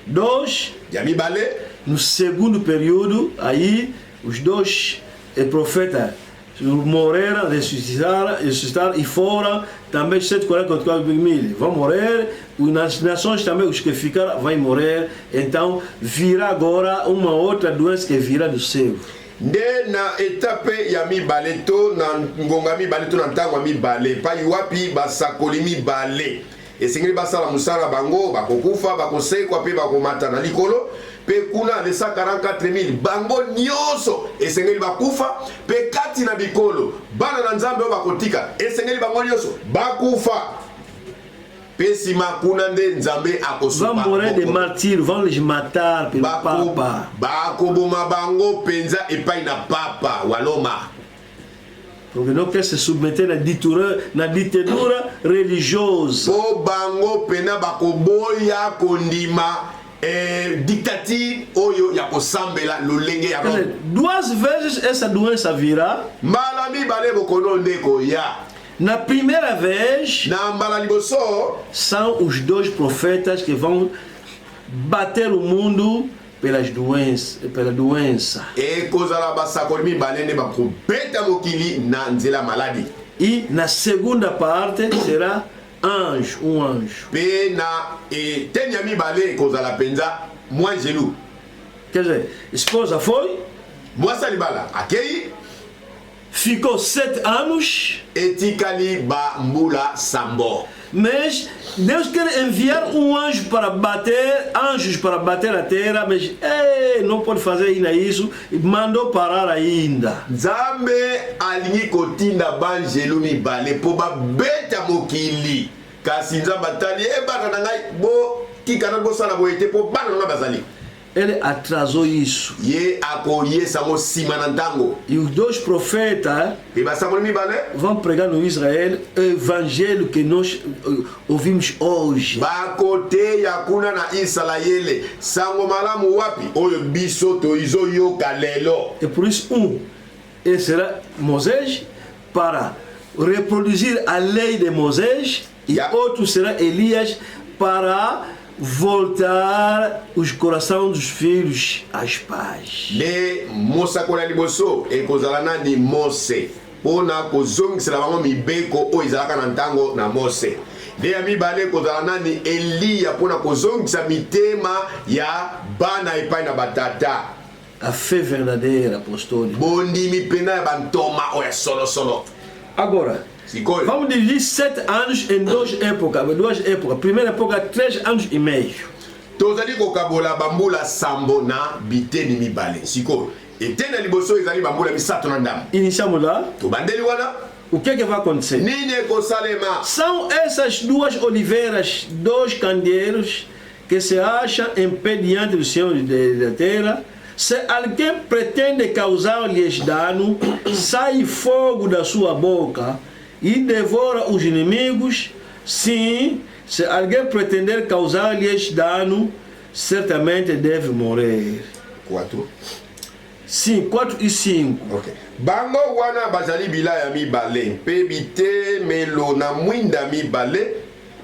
2. Ya mibale. No segundo período, aí os 2 profetas morrer, ressuscitar, e fora também 744 mil vão morrer, nas nações também os que ficaram vão morrer, então virá agora uma outra doença que virá do céu. Nde na etape ya mibale to na ngonga mibale to na ntango ya mibale pa wapi basakoli mibale esengeli basala musala bango bakokufa bakosekwa pe bakomata na likolo pe kuna les 144 000 bango nyonso esengeli bakufa pe kati na bikolo bana na nzambe bakotika esengeli bango nyonso bakufa. Vão morrer de martírio, vão les matar pelo Papa. Bakoboma bango penza epai na Papa waloma. Porque não quer se submeter na ditadura religiosa. Po bango pena bakoboya kondima dictature oyo ya kosambela lolenge ya Roma. Duas vezes essa doença virá. Malami bale bokono ndeko ya. Na primeira vez, são os dois profetas que vão bater o mundo pela doença. E na segunda parte será um anjo. Quer dizer, esposa foi, ficou 7 anos. Mas Deus quer enviar anjos para bater a terra, mas não pode fazer ainda isso, e mandou parar ainda. Zambe alingi kotinda banjelu mibale po ba beta mokili. Kasi nzamba tali bana nangai bo kikana bo sala bo ete po bana na bazali. Ele atrasou isso. E os dois profetas vão pregar no Israel o evangelho que nós ouvimos hoje. E por isso, ele será Moisés para reproduzir a lei de Moisés, e outro será Elias para voltar os corações dos filhos às pais. Ne Mosa kola liboso e kozalana ni Mose pona kozongisela bango mibeko o izalaka na ntango na Mose. De ami bale kozalana ni Elia pona kozongisa mitema ya bana epai na batata. A fé verdadeira apostólica. Bondi mi pena ya bantoma o ya solo. Agora, vamos dividir 7 anos em duas épocas. Primeira época, 3 anos e meio. Tozali kokabola bambula sambo na biteni mibale. Siko, etena liboso ezali bambula misato na ndam. Iniciamos lá. Tobandeli wana. O que vai acontecer? Nini kosalema. São essas duas oliveiras, dois candeeiros que se acham em pé diante do Senhor da terra. Se alguém pretende causar-lhes dano, sai fogo da sua boca e devora os inimigos. Sim, se alguém pretender causar-lhes dano, certamente deve morrer. 4. Sim, 4 e 5. Okay. Bango wana bazali bila ya mibale, pe bite melo na mwinda mibale,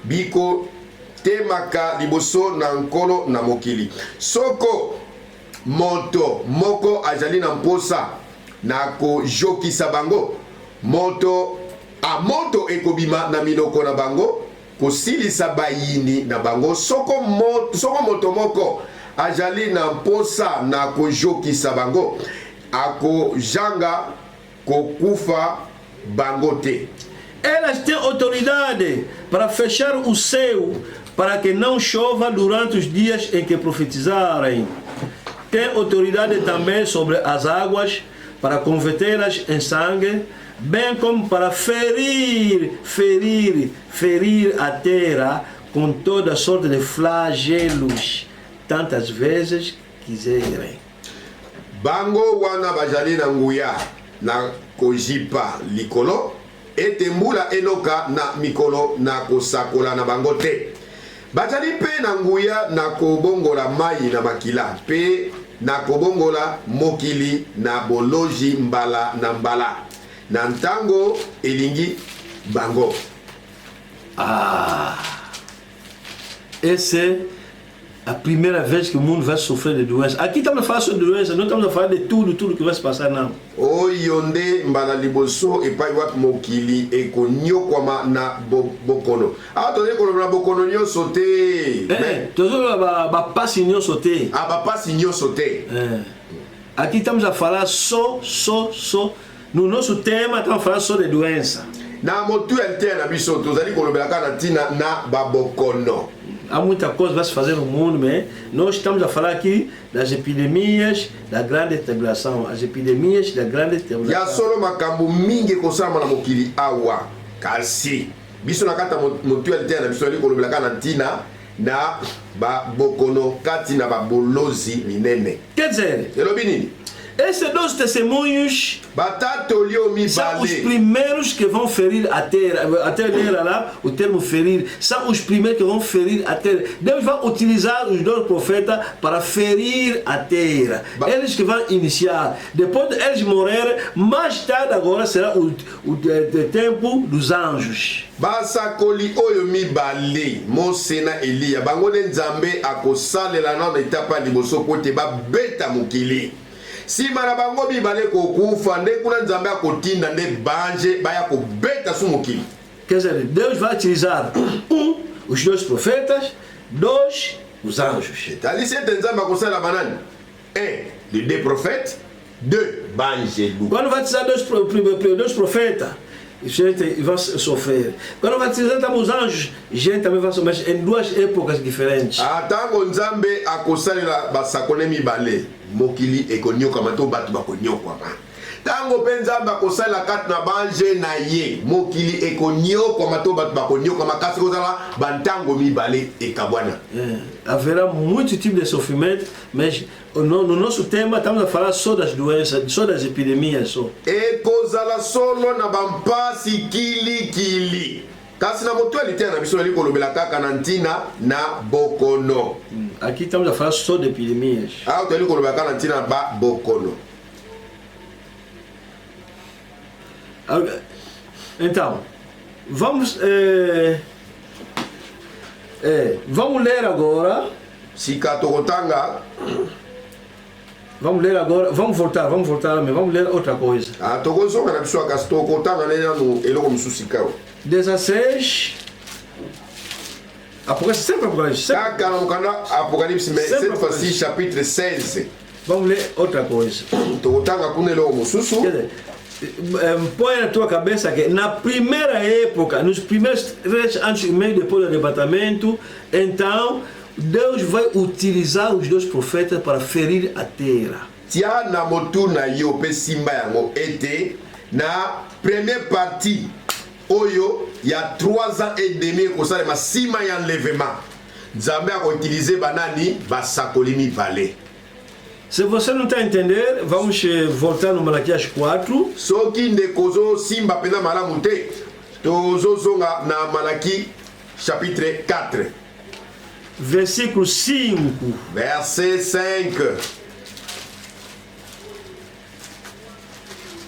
biko temaka liboso na nkolo na mokili. Soko moto moko azali na mposa na ko jokisa bango, moto ekobima na minoko na bango kosilisa bayini na bango. Soko moto moko azali na mposa na kojokisa bango, akojanga kokufa bango te. Elas têm autoridade para fechar o céu para que não chova durante os dias em que profetizarem. Tem autoridade também sobre as águas para convertê-las em sangue, bem como para ferir a terra com toda sorte de flagelos, tantas vezes quiserem. Bango wana bajali na nguya na kojipa likolo, ete mbula enoka na mikolo na kosakola na bango te. Bajali pe na nguya na kobongola mai na makila, pe na kobongola mokili na boloji mbala na mbala. Na ntango elingi bango. Esse a primeira vez que o mundo vai sofrer de doença. Aqui estamos a falar sobre doença, não estamos a falar de tudo que vai se passar, não. Oyonde mbala liboso epai wapi mokili ekonyokwama na bokono. Ah, tozali koloba na bokono nyonso te. Tozali bapasi nyonso te. Ah, bapasi nyonso te. Aqui estamos a falar só. No nosso tema estamos a falar só de doença. Na motu alterne na biso tozali kolobelaka na tina na babokono. Há muita coisa que vai se fazer no mundo, mas nós estamos a falar aqui das epidemias da grande tribulação. As epidemias da grande tribulação. Ya solo makambo mingi kosama na mokili awa. Kasi biso na kata motu alterne na biso ali kolobelaka na tina na babokono kati na babolozi minene. Quer dizer, elobi nini? Esses dois testemunhos são os primeiros que vão ferir a terra. Até ler lá o termo ferir. São os primeiros que vão ferir a terra. Deus vai utilizar os dois profetas para ferir a terra. Eles que vão iniciar. Depois de eles morrerem, mais tarde agora será o tempo dos anjos. Basakoli oyo mibale Mose na Eliya bango nzambe akosalela na etapa liboso kote ba beta mokili. Si marabango mibale kokufa nde kuna nzambe akotinda nde banje baya kobeta su mokili. Quer dizer, Deus vai utilizar os dois profetas, dois os anjos. Talisi nzambe akosala banani? Les deux prophètes, deux banje. Quando vai utilizar dois profetas, gente vai sofrer. Quando vai utilizar também os anjos, gente também vai sofrer, mas em duas épocas diferentes. Atango nzambe akosalela basakone mibale mokili ekonyoka mato batu bakonyokwa ma. Tango penzamba kosala kat na banje na ye mokili ekonyokwa mato batu bakonyokwa makasi kozala bantango mibale ekabwana. Haverá muitos tipos de sofrimento, mas no nosso tema estamos a falar só das doenças, só das epidemias só. Ekozala solo na bampasi kili. Kasi na moto alitaire na biso ali kolobela kaka na ntina na bokono. Aqui estamos a falar só de epidemias. Ah, tu ali kolobela kaka na ntina ba bokono. Então, vamos ler agora. Vamos ler agora, vamos voltar, mas vamos ler outra coisa. 16. Apocalipse, sempre Apocalipse. Cette fois-ci, chapitre 16. Vamos ler outra coisa. Põe na tua cabeça que na primeira época, nos primeiros 3 anos e meio depois do arrebatamento, então Deus vai utilizar os dois profetas para ferir a terra. Tia na motuna yo pe simba yango ete na première partie oyo il y a 3 ans et demi ko sala masima ya enlèvement. Nzambe a utilisé banani basakoli mibale. Se você não está entendendo, vamos voltar no Malaquias 4. Soki ndekozo simba pena malamu te. Tozo zonga na Malaki chapitre 4. Versículo 5. Verset 5.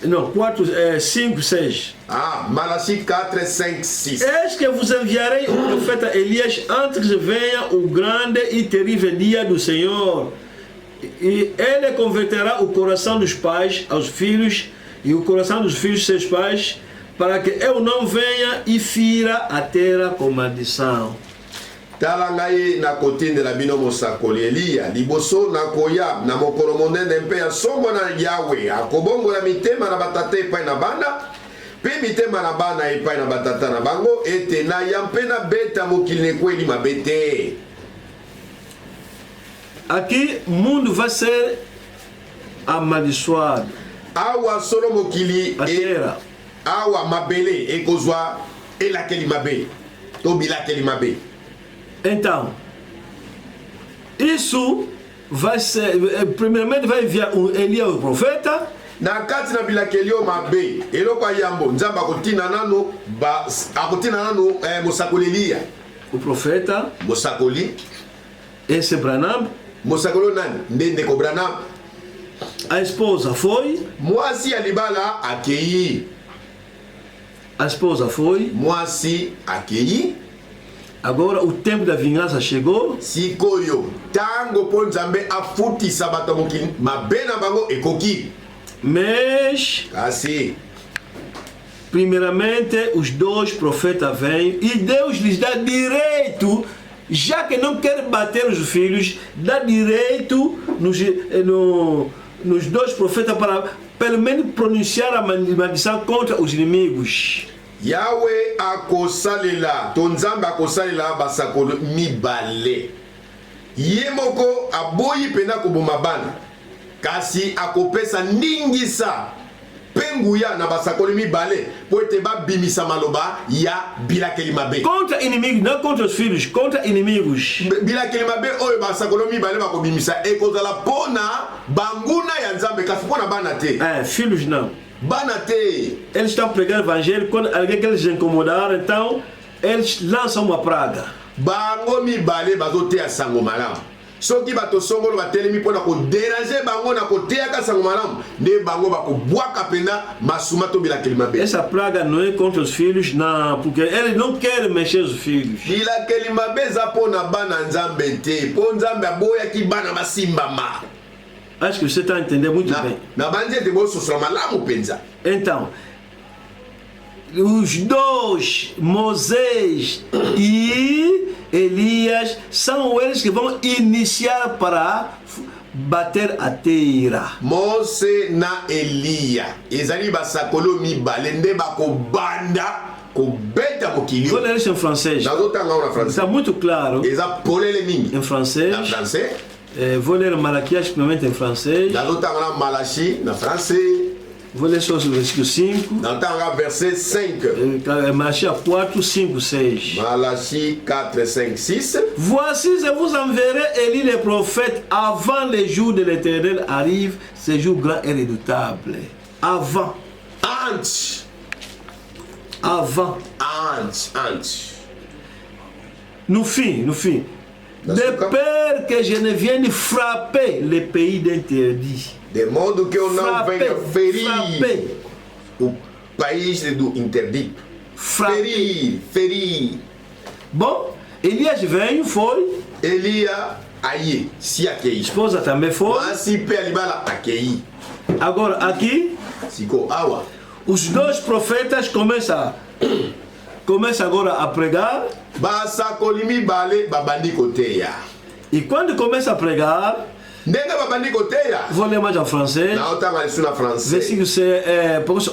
Não, 4, 5, 6. Ah, Malachi 4, 5, 6. Eis que vos enviarei o profeta Elias antes que venha o grande e terrível dia do Senhor. E ele converterá o coração dos pais aos filhos e o coração dos filhos seus pais, para que eu não venha e fira a terra com maldição. Talangai na kotinde la bino mosakoli Eliya liboso na koya na mokolo monene mpe ya sombo na Yahweh akobongo la mitema na batate epai na bana pe mitema na bana epai na batata na bango ete na ya mpe na beta mokili nekweli mabe te. Aqui o mundo vai ser amaldiçoado. Awa solo mokili awa mabele ekozwa elakeli mabe to bilakeli mabe. Então, isso vai ser, primeiramente vai enviar Elias o profeta. Na kati na bilakeli o mabe eloko yambo nzamba akotina nano mosakoli Eliya. O profeta mosakoli esse Branham. Mosakolo nani ndeko Branham. A esposa foi. Mwasi ya libala akei. A esposa foi. Mwasi akei. Agora o tempo da vingança chegou. sikoyo tango mpo nzambe afutisa bato ya mokili mabe na bango ekoki. Mas, Kasi primeiramente, os dois profetas vêm e Deus lhes dá direito, já que não quer bater os filhos, dá direito nos dois profetas para pelo menos pronunciar a maldição contra os inimigos. Yahweh akosalela to nzambe akosalela basakolo mibale ye moko aboyi pena koboma bana kasi akopesa ndingisa penguya na basakolo mibale po ete babimisa maloba ya bilakeli mabe Contra inimigos, não contra os filhos, contra inimigos. bilakeli mabe oyo basakolo mibale bakobimisa ekozala pona banguna ya nzambe kasi pona bana te Filhos não. bana te. Eles estão pregando o evangelho, quando alguém quer eles incomodar, então eles lançam uma praga. Bango mibale bazoteya sango malamu soki bato songolo batelemi mpona kodéranger bango na koteyaka sango malamu nde bango bakobwaka pena masuma to bilakeli mabe. Essa praga não é contra os filhos, não, porque eles não querem mexer os filhos. bilakeli mabe eza mpona bana nzambe te mpo nzambe aboyaki bana basimbama. Acho que você está a entender muito bem. Na bandi ete bososola malamu mpenza. Então, os dois, Moisés e Elias, são eles que vão iniciar para bater a terra. Mose na Eliya ezali basakolo mibale nde bakobanda kobeta mokili. Vou ler isso em francês. nazotanga ngo na Está français muito claro eza polele mingi em francês. na français. Vou ler Malaquias primeiramente em francês. nazotanga na Malachi na français. Vou ler só o versículo 5. nazotanga verset 5. Malaquias 4, 5, 6. Malachi 4, 5, 6. Voici, je vous enverrai Élie le prophète avant les jours de l'Éternel arrivent, ces jours grands et redoutables. Avant. Antes. Avant. Antes. No fim. De peur que je ne vienne frapper le pays d'interdit. De modo que eu não venha ferir frapper. o país do interdito. Ferir. Bom, Elias veio, foi. Eliya aí, se akei. Esposa também foi. Masi pe alibala akei. Agora aqui, Siko awa. os dois profetas começam agora a pregar. Basakoli mibale babandi koteya. E quando começa a pregar, Ndenge babandi koteya. vou ler mais em francês. Na otanga isso na français. Versículo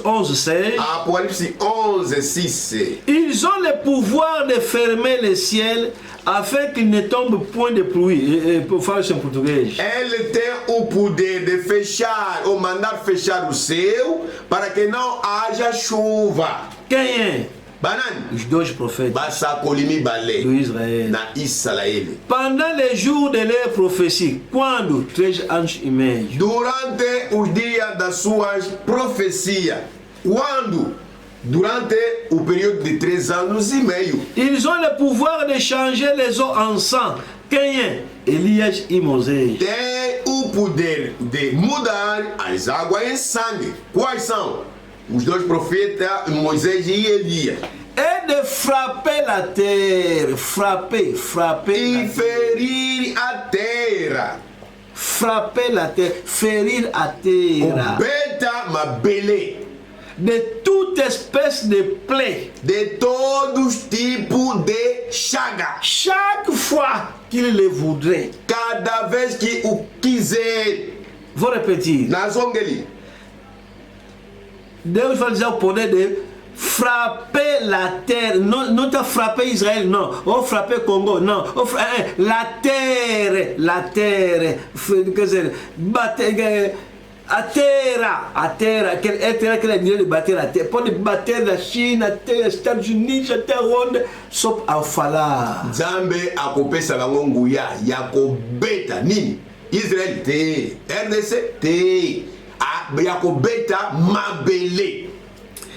11, 6. Apocalypse 11, 6. Ils ont le pouvoir de fermer le ciel afin qu'il ne tombe point de pluie. Pour falar isso em português. Ele tem o poder de fechar ou mandar fechar o céu para que não haja chuva. Quem é? Banani. Os dois profetas Basakoli mibale do Israel. na Israel. Pendant les jours de leur prophétie, quando 3 anos e meio, Durante os dias das suas profecias. Quando? Durante o período de 3 anos e meio. ils ont le pouvoir de changer les eaux en sang. Quem é? Elias e Moisés. Tem o poder de mudar as águas em sangue. Quais são? Os dois profetas, Moisés e Elias. Et de frapper la terre. Frapper E la terre. ferir a terra. Frapper la terre. Ferir a terra. Beta mabele. De toute espèce de plaie. De todos tipos de chaga. Chaque fois qu'il le voudrait. Cada vez que o quiser. Vou repetir. Na zongeli. Deus vai dizer o poder de frapper la terre. Não está frapper Israel, não. Ou frapper Congo, não. La terre. Quer dizer, bater. A terra, que ele diria de bater a terra. Pode bater da China até Estados Unidos, até onde, só ao falar. Nzambe akopesa bango nguya ya kobeta nini? Israel te, RDC te, ya kobeta mabele.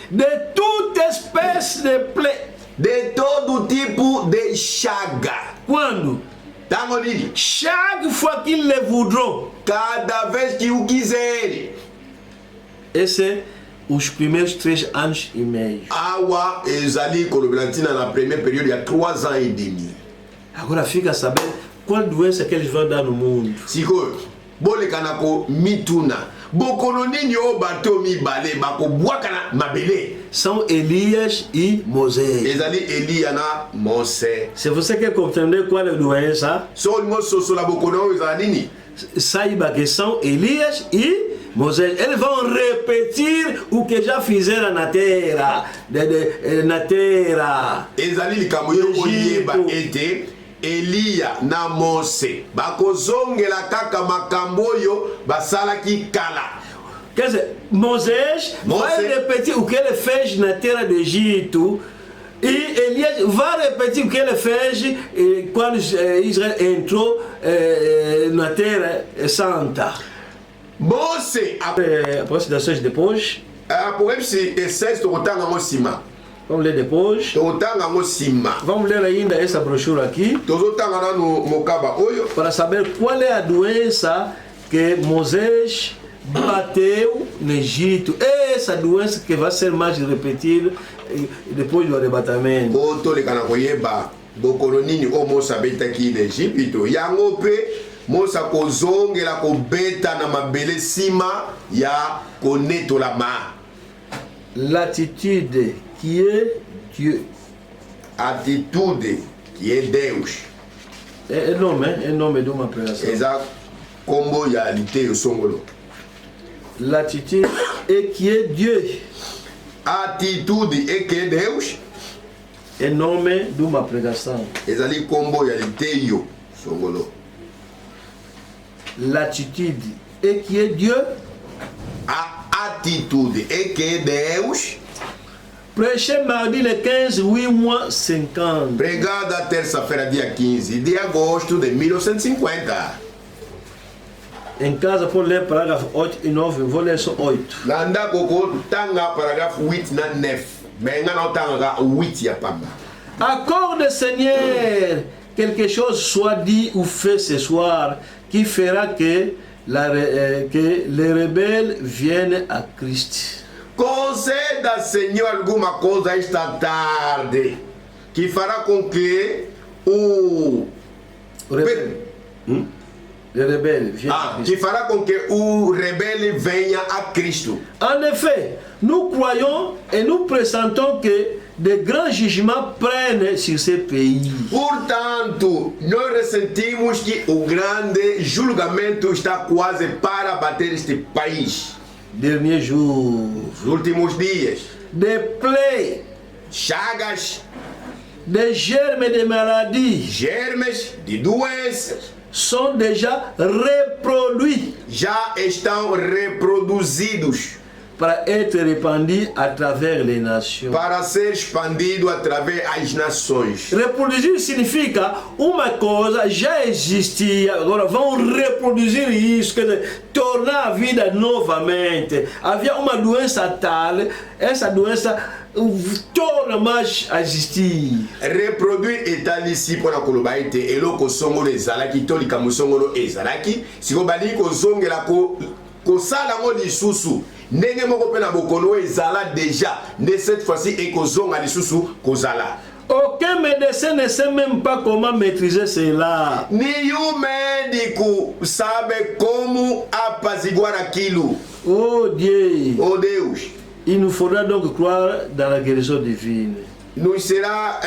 De toute espèce de plaie. De todo tipo de chaga. Quando? Tango nini? Chaque fois qu'ils le voudront. Cada vez que o quiser. Esse os primeiros 3 anos e meio. Awa ezali kolobelantina na première période il y a 3 ans et demi. Agora fica sabendo qual doença que eles vão dar no mundo. Sikoyo bolekana ko mituna bokono nini o bato mibale bakobwakana mabele. São Elias e Moisés. Ezali Elia na Mose. Se você quer compreender qual é a doença, So olingo sosola bokono ezali nini? saiba que são Elias e Moisés. Eles vão repetir o que já fizeram na terra. Na terra. Ezali likambo yo oyeba ete Elia na Mose bakozongela kaka makambo oyo basalaki kala. Quer dizer, Moisés vai repetir o que ele fez na terra do Egito. E Elias vai repetir o que ele fez quando Israel entrou na terra santa. Mose Aproximações depois. Apocalipse 16 tokotanga ngo nsima. Vamos ler depois. Tokotanga ngo nsima. Vamos ler ainda essa brochura aqui. Tozotanga nanu mokaba oyo Para saber qual é a doença que Moisés bateu no Egito. Essa doença que vai ser mais repetida depois do arrebatamento. o tolekana koyeba bokono nini o Mose abetaki na Egypte yango mpe Mose akozongela kobeta na mabele nsima ya konetolama. L'attitude qui est Dieu. Attitude qui est Deus. Un nome de uma pregação. Eza kombo ya liteyo songolo. L'attitude est qui est Dieu. Attitude eke Deus. É nome de uma pregação. Ezali kombo ya liteyo songolo. L'attitude est qui est Dieu. A attitude eke Deus. Prêché mardi le 15 8 mois 50. Pregada terça-feira dia 15 de agosto de 1950. Em casa, por ler parágrafo 8 e 9, vou ler só 8. Nanda koko tanga paragraphe 8 na 9. Menga na tanga 8 ya pamba. Accorde, Seigneur, quelque chose soit dit ou fait ce soir qui fera que les rebelles viennent à Christ. Conceda, Senhor, alguma coisa esta tarde que fará com que o Les rebelles viennent à Christ. que fará com que o rebelde venha a Cristo. En effet, nous croyons et nous pressentons que de grands jugements prennent sur ces pays. Portanto, nós ressentimos que o grande julgamento está quase para bater este país. Derniers jours, Nos últimos dias, des plaies, chagas, des germes de maladies germes de doenças sont déjà reproduits já estão reproduzidos para être répandus à travers les nations. para ser expandido através das nações. Reproduzir significa uma coisa já existia, agora vão reproduzir isso, quer dizer, tornar a vida novamente. Havia uma doença tal, essa doença torna mais a existir. Reproduire etalisi mpona koloba ete eloko songolo ezalaki to likambo songolo ezalaki sikoyo balingi kozongela kosala yango lisusu ndenge moko mpe na bokono ezala déjà nde cette fois-ci ekozonga lisusu kozala. Aucun médecin ne sait même pas comment maîtriser cela. Ni yu médico sabe como apaziguar aquilo. Oh Dieu, Oh Deus, il nous faudra donc croire dans la guérison divine. nous sera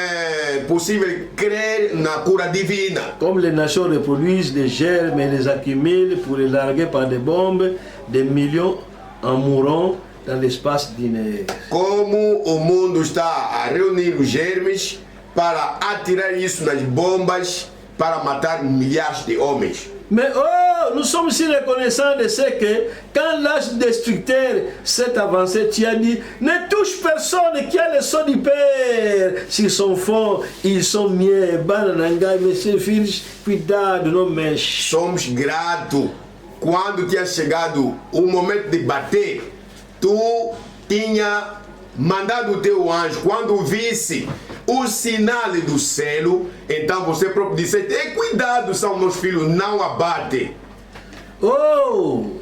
possible créer na cura divina. Comme les nations reproduisent les germes et les accumulent pour les larguer par des bombes, des millions en mourront dans l'espace d'une heure. Como o mundo está a reunir os germes para atirar isso nas bombas para matar milhares de homens. Mais oh, nous sommes si reconnaissants de ce que quand l'âge destructeur s'est avancé, tu as dit, ne touche personne qui a le sang du Père. Sur son fond, ils sont mieux. Banananga, monsieur Filch, cuidado, não mexe. Somos gratos. Quando tinha chegado o momento de bater, tu tinha mandado o teu anjo. Quando visse o sinal do céu, então você próprio disse, tem cuidado, são meus filhos, não abate. Oh,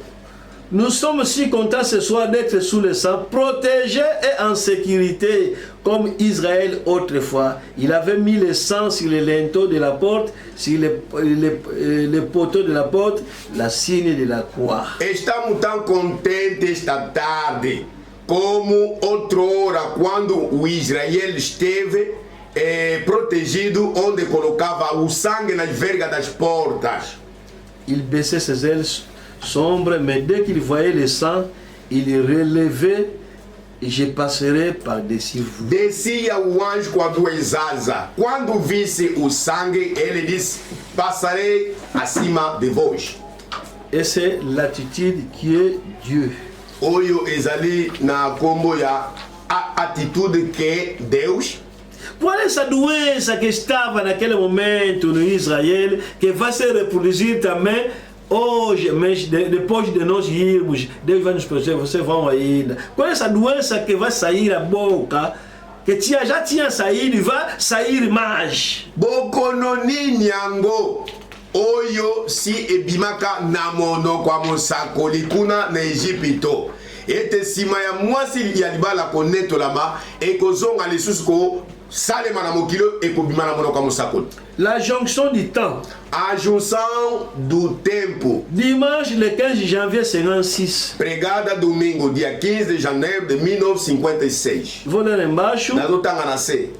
Nous sommes si contents ce soir d'être sous le sang, protégés et en sécurité, comme Israël autrefois. Il avait mis le sang sur les linteaux de la porte, sur les poteaux de la porte, la signe de la croix. Estamos tão contentes esta tarde, como outrora, quando o Israel esteve protegido, onde colocava o sangue nas vergas das portas. Il baissait ses ailes sombres, mais dès qu'il voyait le sang, il relevait et je passerai par-dessus vous. Descia o anjo com as duas asas. Quando visse o sangue, ele disse: passarei acima de vós. Et c'est l'attitude qui est Dieu. Oyo ezali na kombo ya atitude que é Deus. Qual é essa doença que estava naquele momento no Israel, que vai se reproduzir também hoje, mas depois de nós irmos, Deus vai nos proteger, vocês vão ainda. Qual é essa doença que vai sair da boca, que já tinha saído e vai sair mais? Bokononi nyango oyo si ebimaka na monoko ya mosakoli kuna na Egipto. Ete nsima ya mwasi ya libala konetolama ekozonga lisusu ko salema na mokilo ekobima na monoko ya mosakoli. La jonction du temps. A junção do tempo. Dimanche le 15 janvier 56. Pregada domingo, dia 15 de janeiro de 1956. Vou ler embaixo.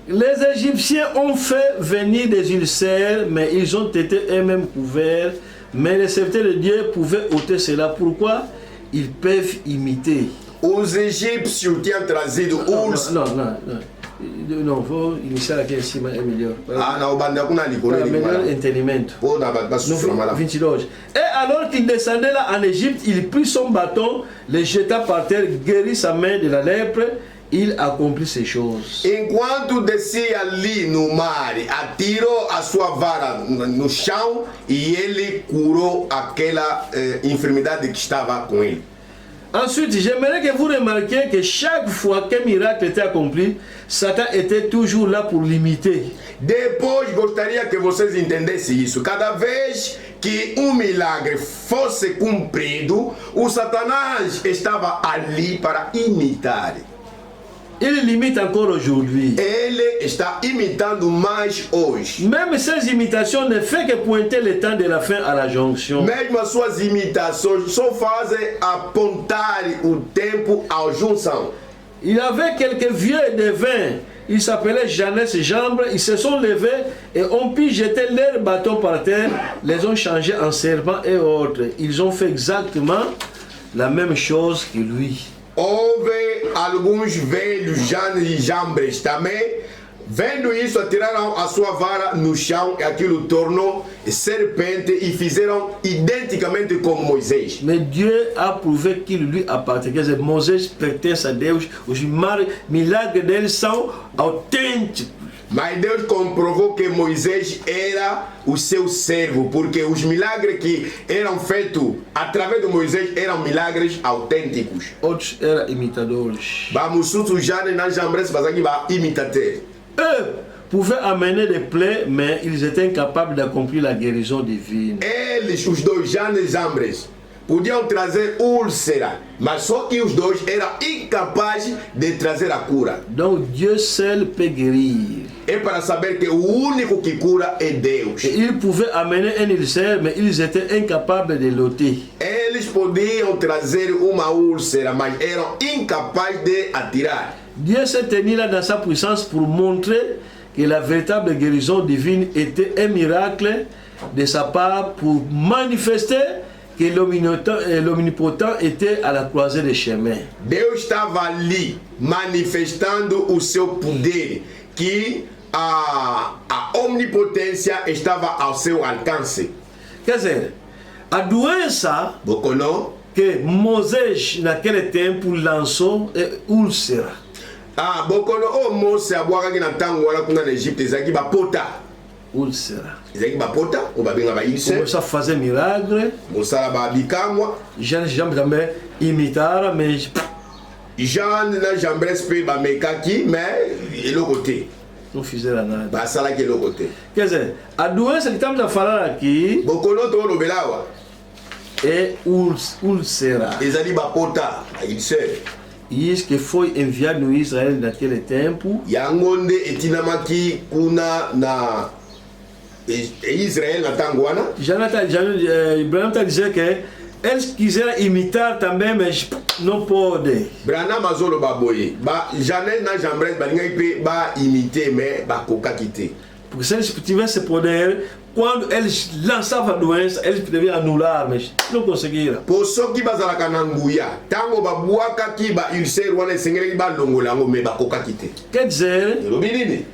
Les Égyptiens ont fait venir des ulcères, mais ils ont été eux-mêmes couverts. Mais les serviteurs de Dieu pouvaient ôter cela. Pourquoi? Ils peuvent imiter. Os egípcios tinham trazido ursos. Non, vou iniciar aqui em cima, é melhor. Para melhor entendimento. 22. Et alors qu'il descendait là en Égypte, il prit son bâton, le jeta par terre, guérit sa main de la lèpre, il accomplit ces choses. Enquanto descia ali no mar, atirou a sua vara no chão e ele curou aquela enfermidade que estava com ele. Ensuite, j'aimerais que vous remarquiez que chaque fois qu'un miracle était accompli, Satan était toujours là pour l'imiter. Depois, gostaria que vocês entendessem isso. Cada vez que milagre fosse cumprido, o Satanás estava ali para imitar. Il limite encore aujourd'hui. Ele está imitando mais hoje. Même ces imitations ne font que pointer le temps de la fin à la jonction. Mesmo as suas imitações só fazem apontar o tempo à junção. Il y avait quelques vieux devins. Ils s'appelaient Jeannès et Jambre. Ils se sont levés et ont pu jeter leurs bâtons par terre, les ont changés en serpents et autres. Ils ont fait exactement la même chose que lui. Houve alguns velhos Janes e Jambres também, vendo isso, atiraram a sua vara no chão e aquilo tornou serpente e fizeram identicamente como Moisés. Mais Dieu a prouvé qu'il lui appartenait. Moisés pertence a Deus. Os milagres dele são autênticos. Mas Deus comprovou que Moisés era o seu servo, porque os milagres que eram feitos através de Moisés eram milagres autênticos. Outros eram imitadores. Eux pouvaient amener des plaies, mais ils étaient incapables d'accomplir la guérison divine. Eles, os dois Janes, podiam trazer úlcera, mas só que os dois eram incapazes de trazer a cura. Donc Dieu seul peut guérir. É para saber que o único que cura é Deus. Et ils pouvaient amener un ulcère, mais ils étaient incapables de l'ôter. Eles podiam trazer uma úlcera, mas eram incapazes de atirar. Dieu s'est tenu là dans sa puissance pour montrer que la véritable guérison divine était un miracle de sa part pour manifester que l'omnipotent était à la croisée des chemins. Deus estava ali manifestando o seu poder, que a omnipotência estava ao seu alcance. Quer dizer, a doença que Moisés naquele tempo lançou é úlcera. Bokono o Mose abwaka na tango wala kuna na Egipte ezaki bapota. Úlcera. Ezaki bapota o babenga ba ulcera. Começou a fazer milagre. Mosala ba bikamwa. Jean também imitaram, mas Jean na Jambres pe ba mekaki, mais eloko te. Não fizeram nada. Ba sala que eloko te. Quer dizer, a doença que estamos a falar aqui, Bokono to lobelawa. e ulcera. ezali bapota ulcère. Isso que foi enviado no Israel naquele tempo. Yango nde etinamaki kuna na Israel na tango wana. Ibrahim está dizendo que eles quiseram imitar também, mas não pode. Branham azoloba boye ba Janel na Jambres balingaki pe ba imiter mais bakokaki te. Porque se eles tivessem poder, quando eles lançavam a doença, eles deveriam anular, mas não conseguiram. Po soki bazalaka na nguya tango babwakaki ba ulcère wana esengelaki balongola yango mais bakokaki te. Quer dizer, elobi nini?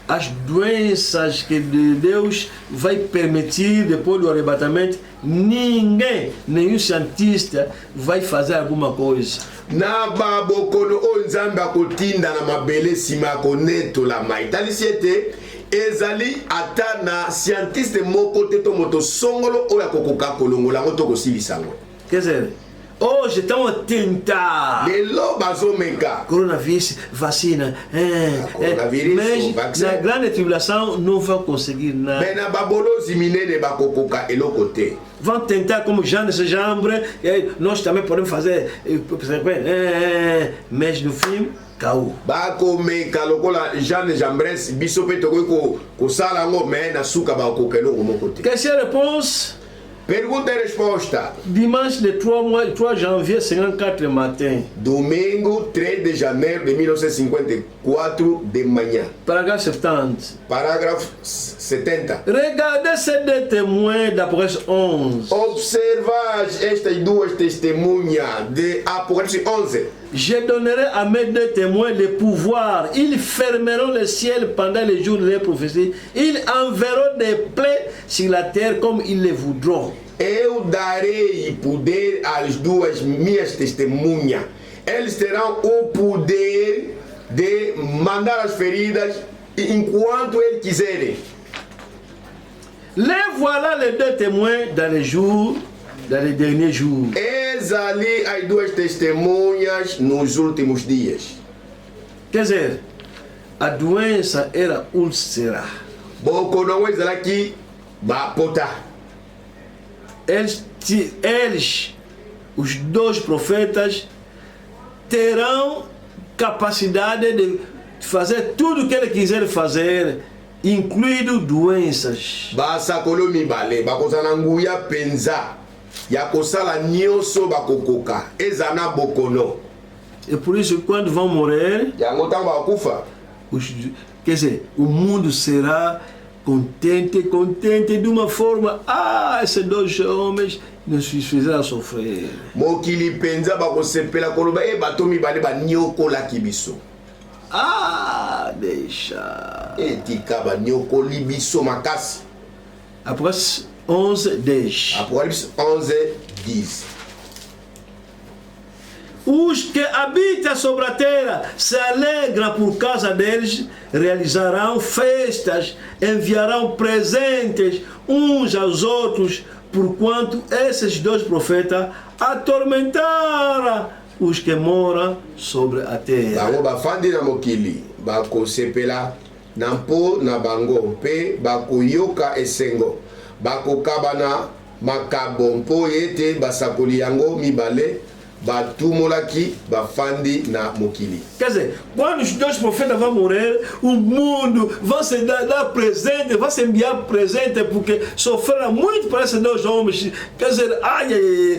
as doenças que Deus vai permitir depois do arrebatamento, ninguém, nenhum cientista vai fazer alguma coisa. Na babokono oyo nzambe akotinda na mabele nsima ya konetolama etalisi ete ezali ata na scientiste moko te to moto songolo oyo akokoka kolongola yango to kosilisa yango. Quer dizer, hoje estão a tentar. Lelo bazomeka Coronavírus, vacina. Coronavírus, mas na grande tribulação não vão conseguir nada. Mais na babolozi minene bakokoka eloko te. Vão tentar como Jean de Jambre, nós também podemos fazer, mas no fim, caô. Bakomeka lokola Jean de Jambres biso pe tokoki kosala yango mais na suka bakokoka eloko moko te. Quelle est la réponse? Pergunta e resposta. Dimanche de 3 janvier 54 matin. Domingo 3 de janeiro de 1954 de manhã. Parágraphe 70. Parágrafo 70. Regardez ces deux témoins d'Apocalypse 11. Observai estas duas testemunhas de Apocalipse 11. Je donnerai à mes deux témoins le pouvoir. Ils fermeront le ciel pendant les jours de leur prophétie. Ils enverront des plaies sur la terre comme ils le voudront. Eu darei poder às duas minhas testemunhas. Eles terão o poder de mandar as feridas enquanto eles quiserem. Les voilà les deux témoins dans les derniers jours. Eis ali as duas testemunhas nos últimos dias. Quer dizer, a doença era úlcera. Bokono ezalaki bapota. Eles, os dois profetas, terão capacidade de fazer tudo o que eles quiserem fazer, incluindo doenças. Basakolo mibale bakozana nguya penza ya kosala nyonso bakokoka ezana bokono. E por isso, quando vão morrer, yango ntango bakufa quer dizer, o mundo será contente de uma forma. Esses dois homens nos fizeram sofrer. mokili penza bakosepela koloba bato mibale banyokolaki biso. Deixa. Etika banyokoli biso makasi. Apocalipse 11, 10. Apocalipse 11, 10. Os que habitam sobre a terra se alegram por causa deles, realizarão festas, enviarão presentes uns aos outros, porquanto esses dois profetas atormentaram os que moram sobre a terra. Bango bafandi na mokili bakosepela na mpo na bango mpe bakoyoka esengo bakokaba na makabo mpo ete basakoli yango mibale batumolaki bafandi na mokili. Quer dizer, quando os dois profetas vão morrer, o mundo vai se dar presente, vai se enviar presente, porque sofreram muito para esses dois homens. Quer dizer,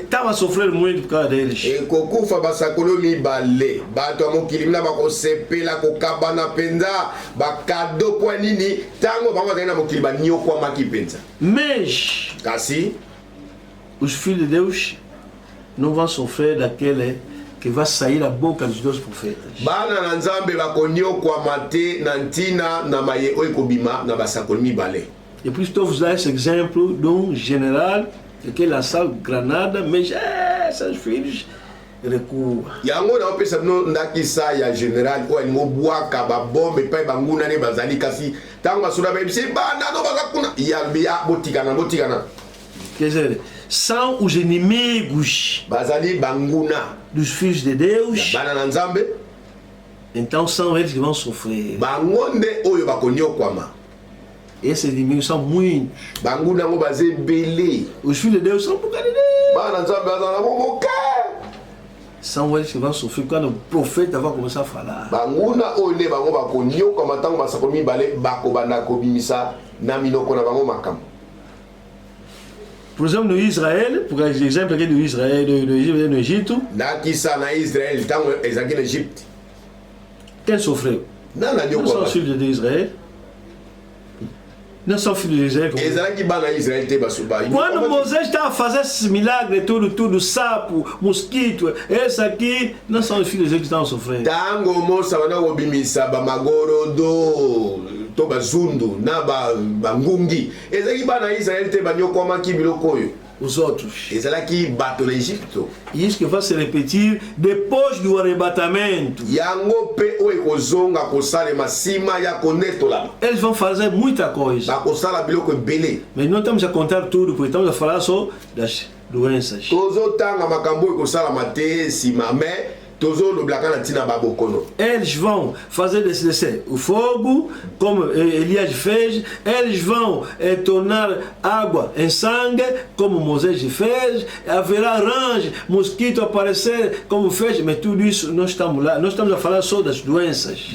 estava sofrendo muito por causa deles. Ekokufa basakolo mibale bato ya mokili mina bakosepela kokabana penza bakado po nini tango bango bazali na mokili banyokwamaki penza. Mas kasi os filhos de Deus não vão sofrer daquele que vai sair da boca dos dois profetas. bana na nzambe bakonyokwama te na ntina na maye oyo ekobima na basakoli mibale. E por isso estou vos dar esse exemplo de um general que lançou granada, mas seus filhos recuam. yango naopesa bino ndakisa ya general oyo alingi obwaka babombe epai banguna nde bazali kasi ntango basoda bayebisi bana no baza kuna yalobi botikana. Quer dizer, são os inimigos bazali banguna dos filhos de Deus, bana na nzambe, então são eles que vão sofrer. bango nde oyo bakonyokwama. E essa diminuição muito. Banguna ngo baze belé. Os filhos de Deus são bocadinhos. Bana nzambe azana momoka. São eles que vão sofrer quando o profeta vai começar a falar. Banguna one bango bakonyoka matango basako mibale bako bana ko bimisa na minoko na bango makambo. Por exemplo, no Israel, por exemplo aqui do Israel, no Egito. Na kisa na Israel, tango ezaki na Egypte. Quem sofreu? Não são os filhos de Israel. Não são filhos de Israel. Quando Moisés estava a fazer esses milagres, tudo, sapo, mosquito, esse aqui, não são os filhos de Israel que estão sofrendo. Tango moça não obimisa bamagorodo, toba zundu, naba bangungi. Esse aqui bana Israel te banho como aqui bilocoio. Os outros. Esse aqui bato no Egito. E isso que vai se repetir depois do arrebatamento. Eles vão fazer muita coisa. Mas não estamos a contar tudo, porque estamos a falar só das doenças. Eles vão fazer descer o fogo, como Elias fez. Eles vão tornar água em sangue, como Moisés fez. Haverá rãs, mosquito aparecer, como fez. Mas tudo isso nós estamos lá. Nós estamos a falar só das doenças.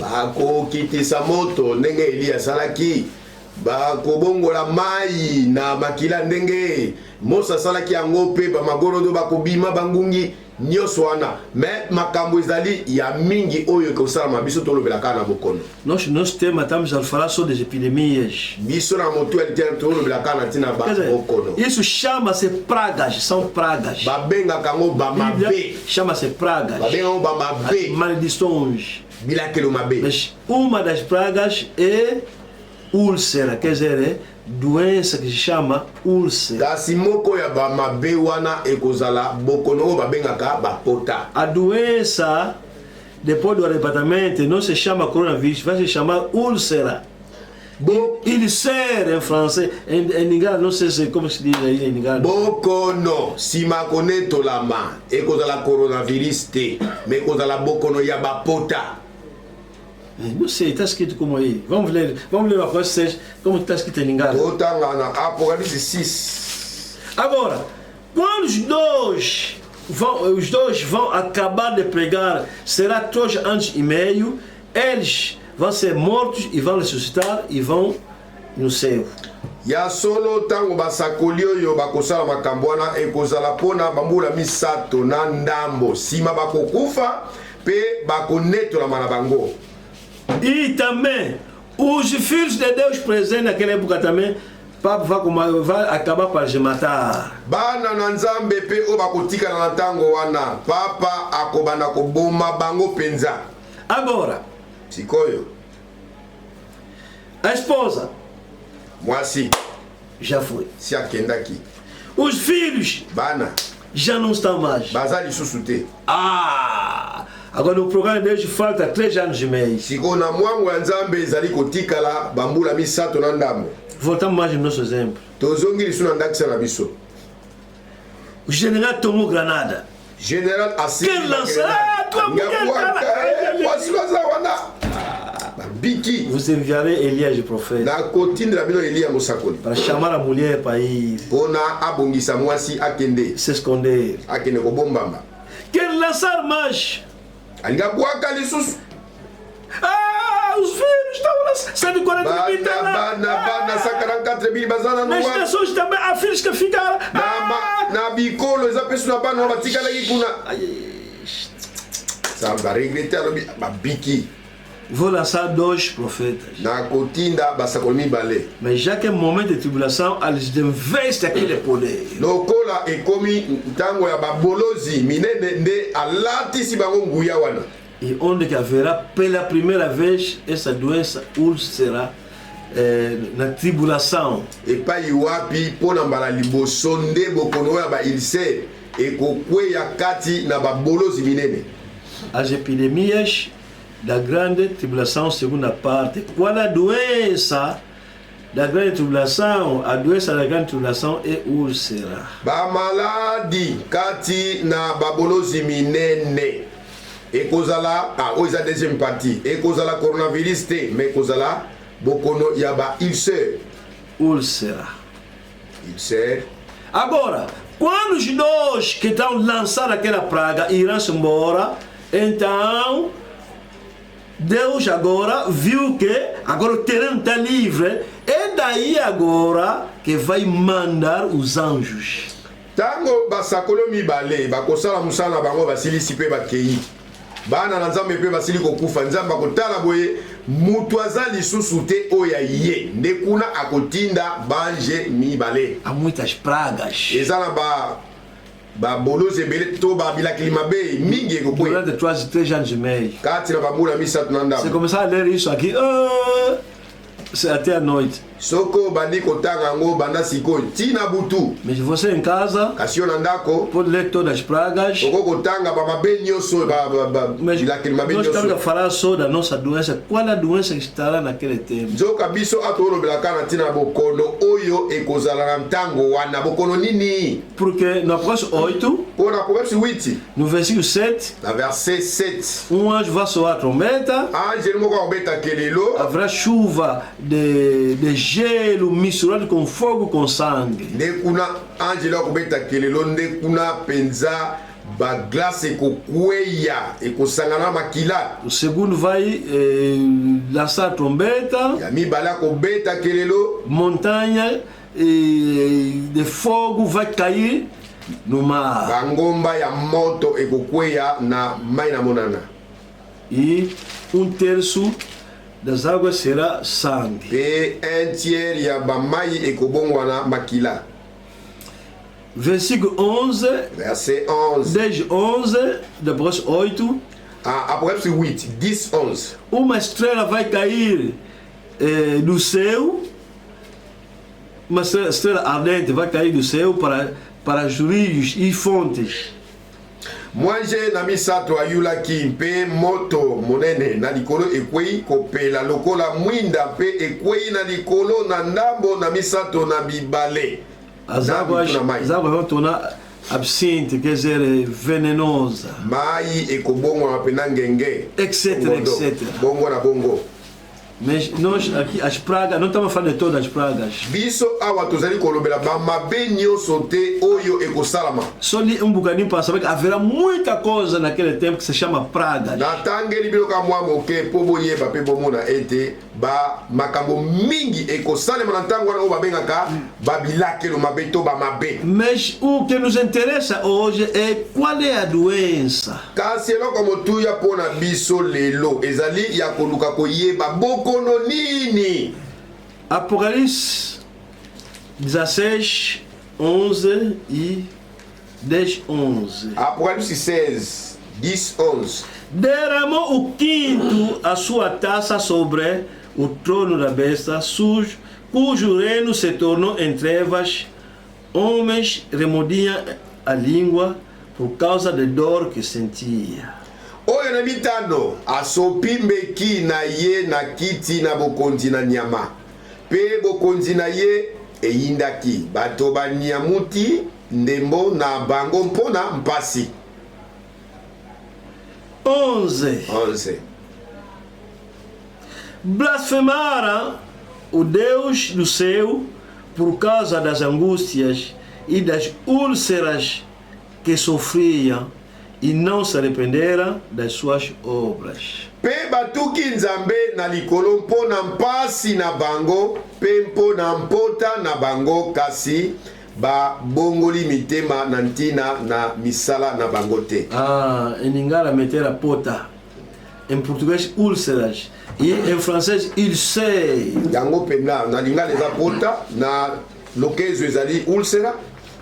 Bakobongola mai na makila ndenge mosa salaki yango pe bamagorodo bakobima bangungi nyonso wana mais makambo ezali ya mingi oyo ekosala mabiso tolobelaka na bokono. Nós estamos a falar só das epidemias. Biso na moto eliterne tolobelaka na tina bokono. Isso chama-se pragas, são pragas. Babengaka ngo bamabe. Chama-se pragas. Babenga ngo bamabe. Maldições. Bilakelo mabe. Mas uma das pragas é úlcera, quer dizer, doença que se chama úlcera. Kasi moko ya bamabe wana ekozala bokono babengaka bapota. A doença, depois do arrebatamento, não se chama coronavírus, vai se chamar úlcera. Ulcère em francês, em inglês, não sei como se diz aí em inglês. Bokono, simakone tolama, ekozala coronavírus te, me ekozala bokono ya bapota. Não sei, está escrito como aí. Vamos ler uma coisa, como está escrito em inglês. Apocalipse 6. Agora, quando os dois vão acabar de pregar, será 3 anos e meio, eles vão ser mortos e vão ressuscitar e vão no céu. Ya solo tango basakoli oyo bakosala makambo wana ekozala pona bambula misato na ndambo sima bakokufa pe bakonetola na bango. E também os filhos de Deus presentes naquela época também, vai acabar para se matar. Bana na nzambe pe o bakotika na tango wana papa akobana koboma bango penza. Agora, sikoyo a esposa mwasi já foi. Si akenda aqui. Os filhos bana já não estão mais. Bazali susute. Agora no programa de hoje falta 3 anos e meio. Siko na mwangu ya nzambe ezali kotikala bambula misato na ndambo. Voltamos mais no nosso exemplo. Tozongi lisu na ndakisa na biso. O general tomou granada. General assim. Quem lançar? Tua mulher Biki. Vous enviarez Elias le prophète. Na kotinde la bino Elia mosakoli. Para chamar a mulher para ir. Pona abongisa mwasi akende. Se esconder. Akende kobombamba. Quer lançar mais? Alinga buaka lisusu. Os filhos estão lá. 140 mil Bana 144 mil bazana no. Nas nações também há filhos que ficaram. Na bicolo eza peso na bana batika laki kuna. Samba regrete a biki. Vou lançar 2 profetas. Na kotinda basakolmi bale. Mais já que é momento de tribulação, eles investem aquele poder. Lokola ekomi ntango ya babolozi minene nde alatisi bango nguya wana. E onde que haverá pela primeira vez essa doença úlcera na tribulação. Epai wapi pona mbala liboso nde bokono ya ba ilse ekokweya kati na babolozi minene. As epidemias da grande tribulação, segunda parte. Qual a doença da grande tribulação? A doença da grande tribulação é úlcera. Ba maladi kati na babolozi minene. Ekozala oiza deuxième partie. Ekozala coronavirus te, mais ekozala bokono ya ba ulcère. úlcera. Ulcère. Agora, quando os dois que estão lançando aquela praga irão-se embora, então Deus agora viu que agora o terreno está livre. É daí agora que vai mandar os anjos. Tango basakolo mibale bakosala musala bango basilisi pe bakei. Bana na nzambe pe basili kokufa nzambe akotala boye mutu aza lisusu te oya ye nde kuna akotinda banje mibale. Há muitas pragas. Ezala ba boloze ebele to babilakili mabe mingi ekokwe Durante 3 anos e meio. kati na bambula misato na Você ndambo. começar a ler isso aqui, c'est até a noite. Soko bandi kotanga yango banda sikoyo tina butu Mas você em casa kasi yo na ndako pode ler todas as pragas. oko kotanga bamabe nyonso Mas bilakili mabe nós estamos a nyonso. falar só da nossa doença. Qual a doença que estará naquele tempo? Nzoka biso atolobelaka na ntina bokono oyo ekozala na ntango wana bokono nini. Porque no Apocalipse 8, Mpo na Apocalipse 8 no versículo 7, na verset 7 anjo vai soar a trombeta, angele moko akobeta kelelo haverá chuva de gelo misturado com fogo com sangue. nde kuna angele akobeta kelelo nde kuna mpenza baglace ekokweya ekosangana na makila. O segundo vai lançar a trombeta, Ya mibale akobeta kelelo montanha de fogo vai cair no mar. bangomba ya moto ekokweya na mai na monana E 1/3 das águas será sangue. mpe 1/3 ya bamai ekobongwana makila. Versículo 11, Verset 11 desde 11, depois 8, Apocalipse 8 10 11 uma estrela vai cair do céu, uma estrela ardente vai cair do céu para os rios e fontes. mwanje na misato ayulaki mpe moto monene na likolo ekwei kopela lokola mwinda mpe ekwei na likolo na ndambo na misato na bibale. As Na águas, bitu na mai. as águas vão tornar absinte, quer dizer, venenosa, Mai ekobongwana mpe na ngenge etc, Ngondo. etc. bongo na bongo. Mas nós aqui, as pragas, não estamos falando de todas as pragas. Biso awa tozali kolobela bamabe nyonso te oyo ekosalama. Só li bocadinho para saber que haverá muita coisa naquele tempo que se chama pragas. Natangeli biloka mwa moke mpo boyeba mpe bomona ete makambo mingi ekosalema na ntango wana oyo babengaka babilakelo mabe to bamabe. Mas o que nos interessa hoje é qual é a doença. Kasi eloko motuya mpo na biso lelo ezali ya koluka koyeba bokono nini. Apocalipse 16, 11 e 10, 11. Apocalipse 16 10 11 Derramou o quinto a sua taça sobre o trono da besta, cujo reino se tornou em trevas. Homens remodiam a língua por causa da dor que sentia. oyo na mitano asopi mbeki na ye na kiti na bokonzi na nyama mpe bokonzi na ye eyindaki bato banyamuti ndembo na bango mpona mpasi. 11. 11 Blasfemaram o Deus do céu por causa das angústias e das úlceras que sofriam e não se arrependeram das suas obras. mpe batuki nzambe na likolo mpo na mpasi na bango mpe mpo na mpota na bango kasi babongoli mitema na ntina na misala na bango te. Em Lingala meter a pota. Em português, úlceras. E em francês, ulcère. Yango penga na lingala eza pota, na lokezo ezali ulcera,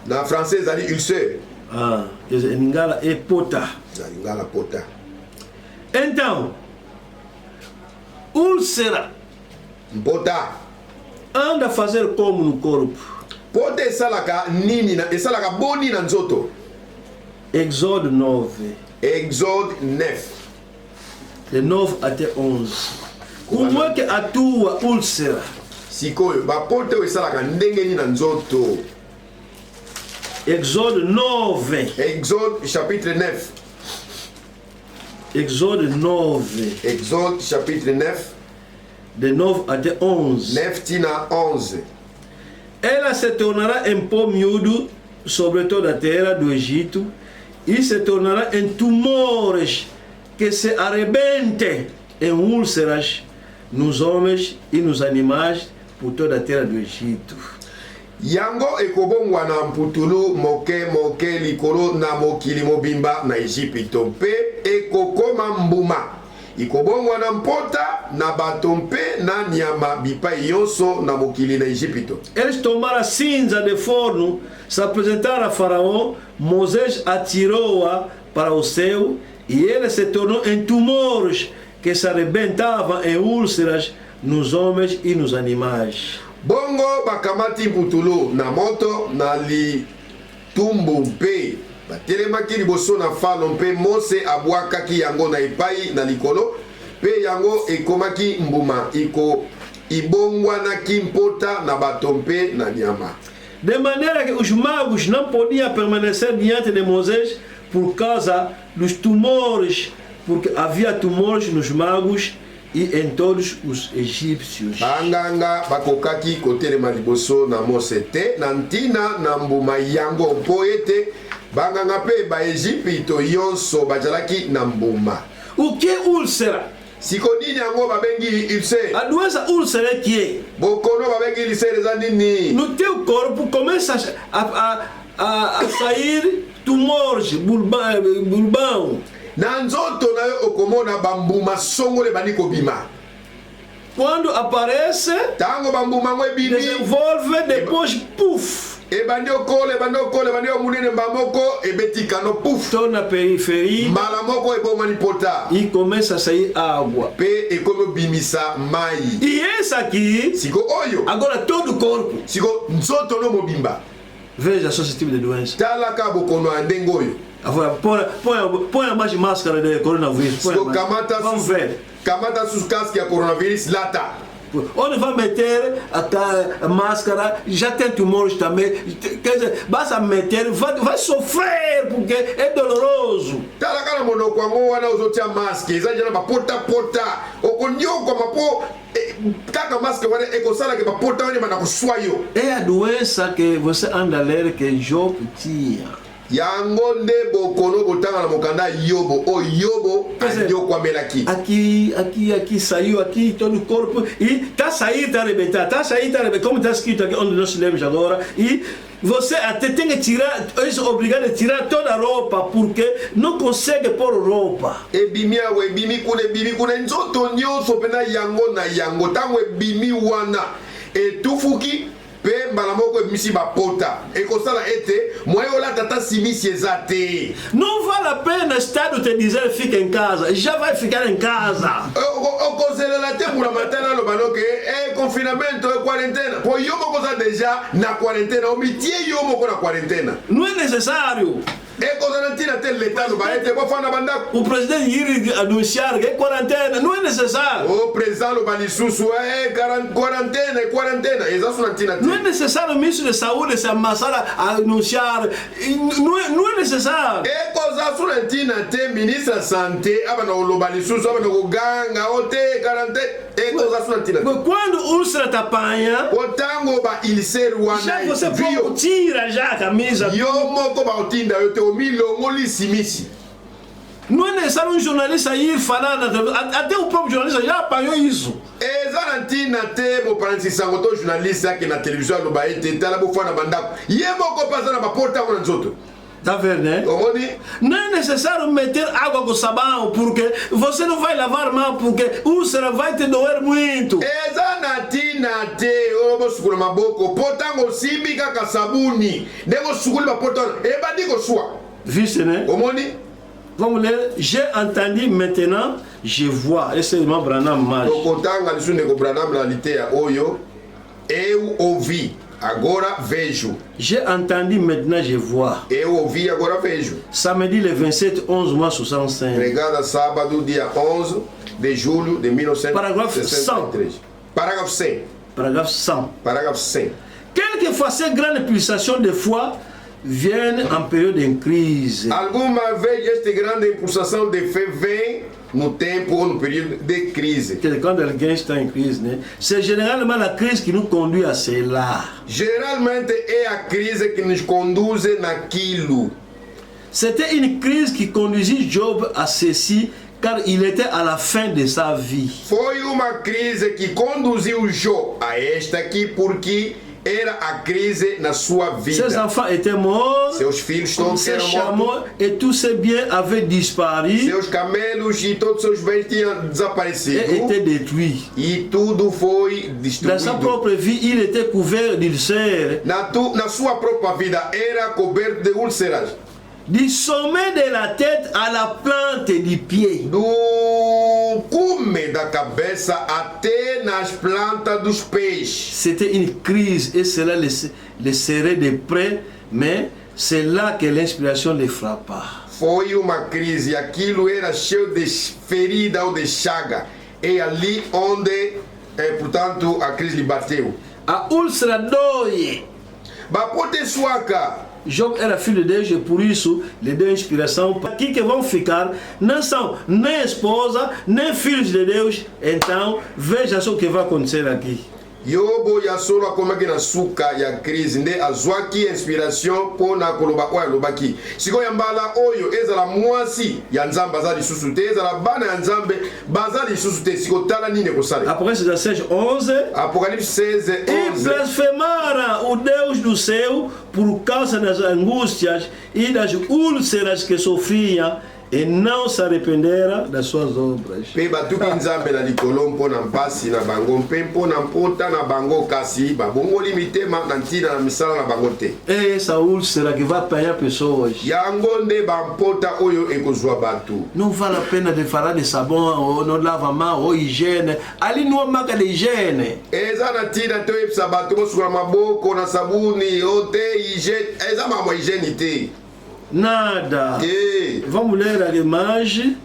na français ezali ulcère. Quer dizer, em Lingala é pota. Na lingala pota. Então, úlcera Mpota. anda a fazer como no corpo? Pota esalaka nini na esalaka boni na nzoto. Exode 9. Exode 9. De 9 até 11. Como é que atua úlcera? Sikoyo bapota oyo esalaka ndenge nini na nzoto. Exode 9. Exode chapitre 9. Exode 9. Exode chapitre 9. De 9 até 11. 9 tina 11. ela se tornará em pó miúdo sobre toda a terra do Egito e se tornará em tumores que se arrebentem em úlceras nos homens e nos animais por toda a terra do Egito. Yango ekobongwa na mputulu moke moke likolo na mokili mobimba na Egypte mpe ekokoma mbuma. Ikobongwa na mpota na bato mpe na nyama bipai yonso na mokili na Egypte. Eles tomaram a cinza de forno, se apresentaram a Faraó, Moisés atirou-a para o céu e ele se tornou em tumores que se arrebentavam em úlceras nos homens e nos animais. Bongo bakamati mputulu na moto na litumbu mpe batelemaki liboso na fano mpe Mose abwakaki yango na epai na likolo mpe yango ekomaki mbuma ibongwanaki mpota na bato mpe na nyama. De maneira que os magos não podiam permanecer diante de Moisés por causa dos tumores, porque havia tumores nos magos e em todos os egípcios. Banganga bakokaki kotelema liboso na Mose te na ntina na mbuma yango mpo ete banganga mpe baEgipito yonso bazalaki na mbuma. O que é úlcera? Siko nini yango babengi ulcère? A doença úlcera é que é? Bokono babengi ulcère eza nini? No teu corpo começa a sair tumores, bulbão. Na nzoto na yo okomona bambuma songole bani kobima. Quando aparece, tango bambuma ngo ebimi, desenvolve, depois puf. Ebandi okole, bandi omunene mbamoko ebetika no puf. Estou na periferia. Mbala moko ebomani pota. E começa a sair água. Pe ekomo bimisa mai. E esse aqui, siko oyo. Agora todo o corpo. Siko nzoto no mobimba. Veja só esse tipo de doença. Talaka bokono andengoyo. Põe mais máscara de coronavírus. Vamos ver. Kamata sus casque a coronavírus lata. Onde vai meter a máscara, já tem tumores também. Quer dizer, basta meter, vai sofrer porque é doloroso. Talaka na mono kwa ngo wana uzotia maske, zaje na bapota. Okonyo kwa mapo kaka maske wana ekosala ke bapota wana na kuswayo. É a doença que você anda a ler que Job tinha. Yango nde bokono botanga na mokanda Yobo. O Yobo andio kwamelaki. Aqui saiu aqui todo o corpo e tá saindo, tá arrebentar, como está escrito aqui onde nós lemos agora. E você até tem que tirar, é obrigado a tirar toda a roupa porque não consegue pôr roupa. Ebimi kune nzoto nyonso pena yango na yango tango ebimi wana etufuki pe mbala moko ebimisi bapota ekosala ete moyo la tata simisi ezate. Não vale a pena Estado te dizer fica em casa, já vai ficar em casa. Okozelela te mura matana lo banoke confinamento quarentena. Po yo moko za déjà na quarentena, o mitie yo moko na quarentena. Não é necessário. O presidente iria anunciar que é quarentena, não é necessário. O presidente é quarentena. Não é necessário o ministro da Saúde se amassar a anunciar, não é necessário. É coisa surantina te ministro da Santé, abana o balisusu, abana o ganga, o te quarentena. É coisa surantina. Quando o úlcera te apanha, o tango ba ilser wana. Já você tira já a camisa. Yo moko ba otinda yo te não é necessário um jornalista ir falar na televisão. Até o próprio jornalista já apanhou isso. Exarantina te mo paransisa ngoto jornalista que na televisão no baete tala bo fana bandako. Yemo ko passa na porta com nzoto. Tá vendo, né? Não é necessário meter água com sabão porque você não vai lavar mal porque úlcera vai te doer muito. Exarantina te obo sukula maboko potango simbika ka sabuni. Nego sukula porta e badiko sua. Viste, né? Vamos ler. J'ai entendu, maintenant je vois. Esse é o irmão Branham mais. Okotanga lisune ko Branham na litea oyo. Eu ouvi, agora vejo. J'ai entendu, maintenant je vois. Eu ouvi, agora vejo. Samedi le 27 11 mois 65. Pregada sábado dia 11 de julho de 1963. Parágrafo 100. Parágrafo 100. Parágrafo 100. Quelquefois ces grandes pulsations de foi viennent en période de crise. Alguma vez esta grande impulsação de fé vem no tempo ou no período de crise. Quand alguém está em crise, né? C'est généralement la crise qui nous conduit à cela. Geralmente é a crise que nos conduz naquilo. C'était une crise qui conduisit Job à ceci, car il était à la fin de sa vie. Foi uma crise que conduziu Jó a esta aqui porque era a crise na sua vida. Ses enfants étaient morts, Seus filhos todos ses eram chameaux mortos, et tous ses biens avaient disparu seus camelos e todos seus bens tinham et desaparecido étaient détruits. e tudo foi Dans sa destruído. propre vie, il était couvert d'ulcères. Na sua própria vida era coberto de úlceras. Du sommet de la tête à la plante du pied. Do cume da cabeça até nas plantas dos pés. C'était une crise et cela le serrait de près, mais c'est là que l'inspiration les frappa. Foi uma crise, aquilo era cheio de ferida ou de chaga. É ali onde, portanto, a crise lhe bateu. A úlcera dói. Bapote suaca. Job era filho de Deus e por isso lhe deu inspiração para aqui que vão ficar não são nem esposa, nem filhos de Deus. Então veja só o que vai acontecer aqui. Yobo ya solo akomaki na suka ya crise nde azwaki inspiration mpona koloba oyo alobaki sikoyo mbala oyo ezala mwasi ya nzambe aza lisusu te ezala bana ya nzambe baza lisusu te sikoyo tala nini ekosala. Apocalipse 16:11. Apocalipse 16:11. E blasfemaram o Deus do céu por causa das angústias e das úlceras que sofria e não se arrependeram das suas obras. Mpe batuki nzambe na likolo mpona mpasi na bango mpe mpona mpota na bango kasi babongoli mitema na ntina na misala na bango te. É essa úlcera que vai apanhar pessoas. Yango nde bampota oyo ekozwa bato. Não vale a pena de falar de sabão ou não lava a mão ou higiene. Ali não há marca de higiene. Eza na ntina te oyebisa bato kosukola maboko na sabuni o te hygiene eza mambo ya hygiene te. Nada. Vamos ler a imagem.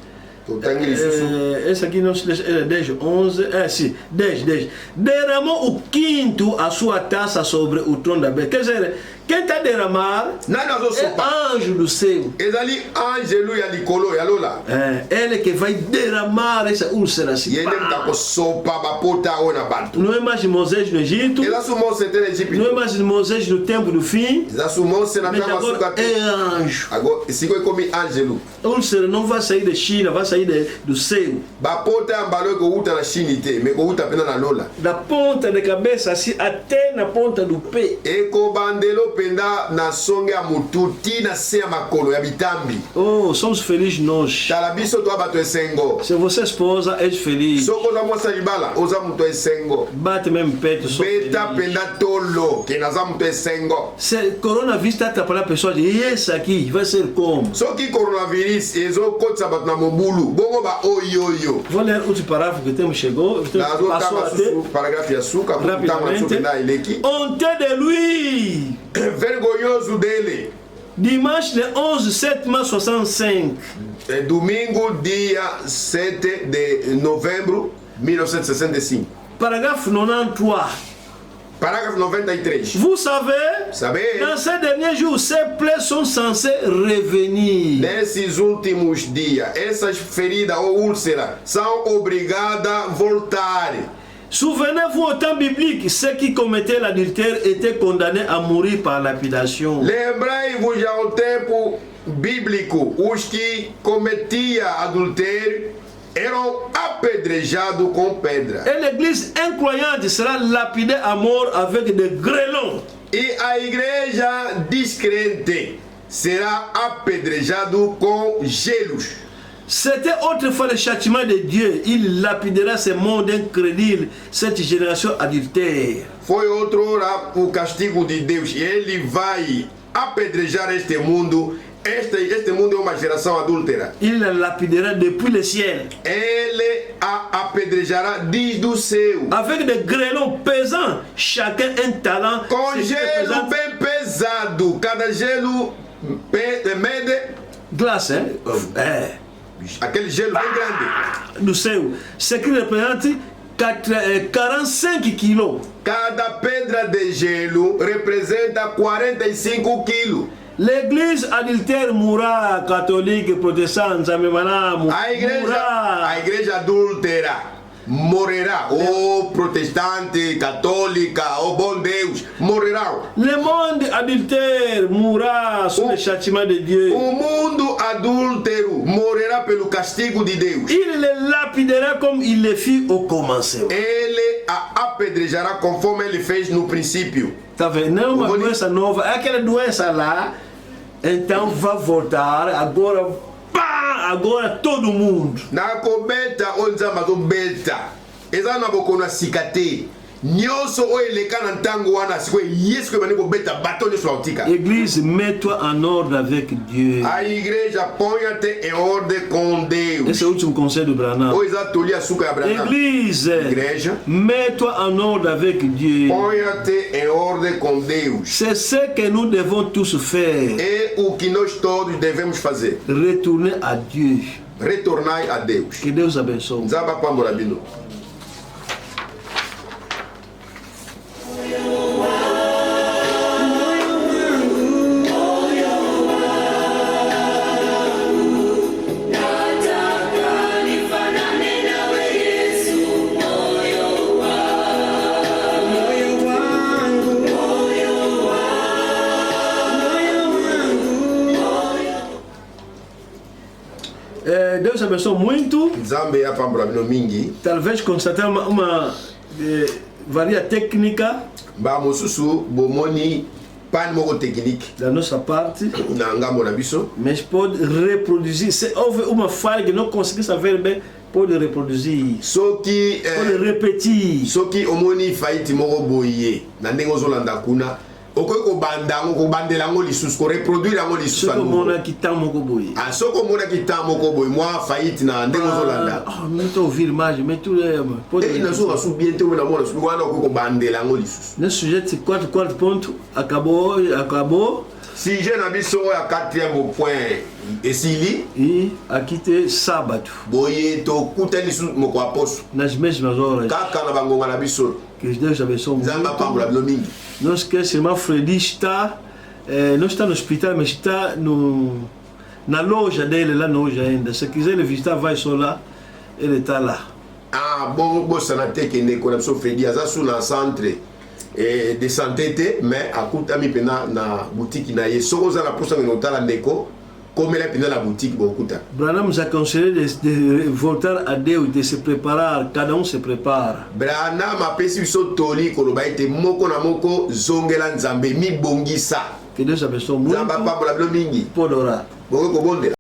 Essa aqui não se deixa, é 10:11. É sim, 10. Derramou o quinto a sua taça sobre o trono da besta. Quer dizer, quem está a derramar é anjo do céu. Ezali angelo ya likolo ya lola. É ele que vai derramar essa úlcera assim. Yende mtako sopa bapota ona bato. Não é mais Moisés no Egito. Ela sumou se ter Egito. Não é mais Moisés no tempo do fim. Ela sumou se na Mas trama agora suka. é anjo. Agora esse coi come angelo. A úlcera não vai sair da China, vai sair do céu. Bapota ambalo ko uta na China te, me ko uta pena na lola. Da ponta da cabeça assim até na ponta do pé. Eko bandelo penda na songe ya mututi na se ya makolo ya bitambi. Oh, somos felizes nós. Tala biso to abato esengo. Se você é esposa, é feliz. Soko za mosa libala, oza muto esengo. Bate mesmo peito, sou feliz. Beta penda tolo, que naza muto esengo. Se coronavírus está atrapalhando a pessoa, e esse aqui vai ser como? Soki coronavirus ezo kotsa bato na mobulu, bongo ba oyoyo. Vou ler o último parágrafo que temos chegou. Passou até parágrafo ya suka, rapidamente. Honte de lui. Vergonhoso dele. Dimanche de 11 septembre 65. Domingo, dia 7 de novembro 1965. Parágrafo 93. Parágrafo 93. Vous savez, dans ces derniers jours, ces plaies sont censées revenir. Nesses últimos dias, essas feridas ou úlceras são obrigadas a voltar. Souvenez-vous au temps biblique, ceux qui commettaient l'adultère étaient condamnés à mourir par lapidation. Lembrai-vos ao tempo bíblico, os que cometiam adultério eram apedrejados com pedra. Et l'église incroyante sera lapidée à mort avec des grêlons. E a igreja descrente será apedrejado com gelos. C'était autrefois le châtiment de Dieu. Il lapidera ce monde incrédule, cette génération adultère. Foi outrora o castigo de Deus. E ele vai apedrejar este mundo. Este mundo é uma geração adúltera. Il la lapidera depuis le ciel. Ele a apedrejará desde o céu. Avec des grêlons pesants, chacun un talent. Com gelo bem pesado. Cada gelo mede. Glace, hein? Aquele gelo bem grande. Do céu. Ce qui représente 45 kilos. Cada pedra de gelo representa 45 quilos. L'église adultère mourra, catholique, protestante, zamemanamu, A mourra. igreja adúltera morrerá. O protestante, católica, o bom Deus, morrerá. Le monde adultère mourra sous le châtiment de Dieu. O mundo adúltero morrerá pelo castigo de Deus. Il le lapidera comme il le fit au commencement. Ele a apedrejará conforme ele fez no princípio. Tá vendo? Não é uma doença nova. É aquela doença lá. Então vai voltar. Agora, pá! Agora todo mundo. Na kobeta onzamba zo beta. Eza na bokona sikate. Nyonso o eleka na ntango wana sikwe yesu ko bani kobeta bato nyonso autika. Église, mets-toi en ordre avec Dieu. A igreja ponha-te em ordem com Deus. Esse é o último conselho do Branham. O exa toli açúcar ya Branham. Église, Igreja, mets-toi en ordre avec Dieu. ponha-te em ordem com Deus. C'est ce que nous devons tous faire. É o que nós todos devemos fazer. Retourner à Dieu. Retornai a Deus. Que Deus abençoe. Nzamba pambola bino. Deus abençoe muito. Nzambe ya pambola bino mingi. Talvez constatar uma varia técnica Ba mosusu bomoni pan moko technique da nossa parte, na ngambo na biso. mas pode reproduzir. Se houve uma falha que não consegui saber bem, pode reproduzir, Soki pode repetir. soki omoni faiti moko boye na ndenge ozolanda kuna okoki kobanda yango kobandela yango lisusu koreproduire yango lisusu Ce que à nouveau. mon acquittant moko boye. Ah, soki omonaki ntan moko boye mwa faiti na ndenge ozolanda Não estou a ouvir mais, mas tudo é. Pode nazoka su bien te oyo namona soki wana okoki kobandela yango lisusu. nesse sujeito 4 pontos acabou Sujet na biso oyo ya 4e point esili e aqui tem sábado boye tokutani lisusu moko ya poso nas mesmas horas. kaka na bangonga na biso. Que Deus abençoe Nzambe muito. apambola bino mingi. Não esquece, irmão Fredi está, não está no hospital, mas está na loja dele, lá na loja ainda. Se quiser ele visitar, vai só lá, ele está lá. Ah, bon bosana te kende ko na biso Fredi aza su na centre de santé te mais akutami pena na boutique na ye soko oza na posa ngeno otala ndeko komela pena na boutique bokuta. Branham nous aconselhait de voltar a Deus, de se preparar, cada se prepara. Branham apesi biso toli koloba ete moko na moko zongela nzambe mibongisa. Que Deus abençoe muito. Nzambe apambola bino mingi Pode orar. bokoki kobondela.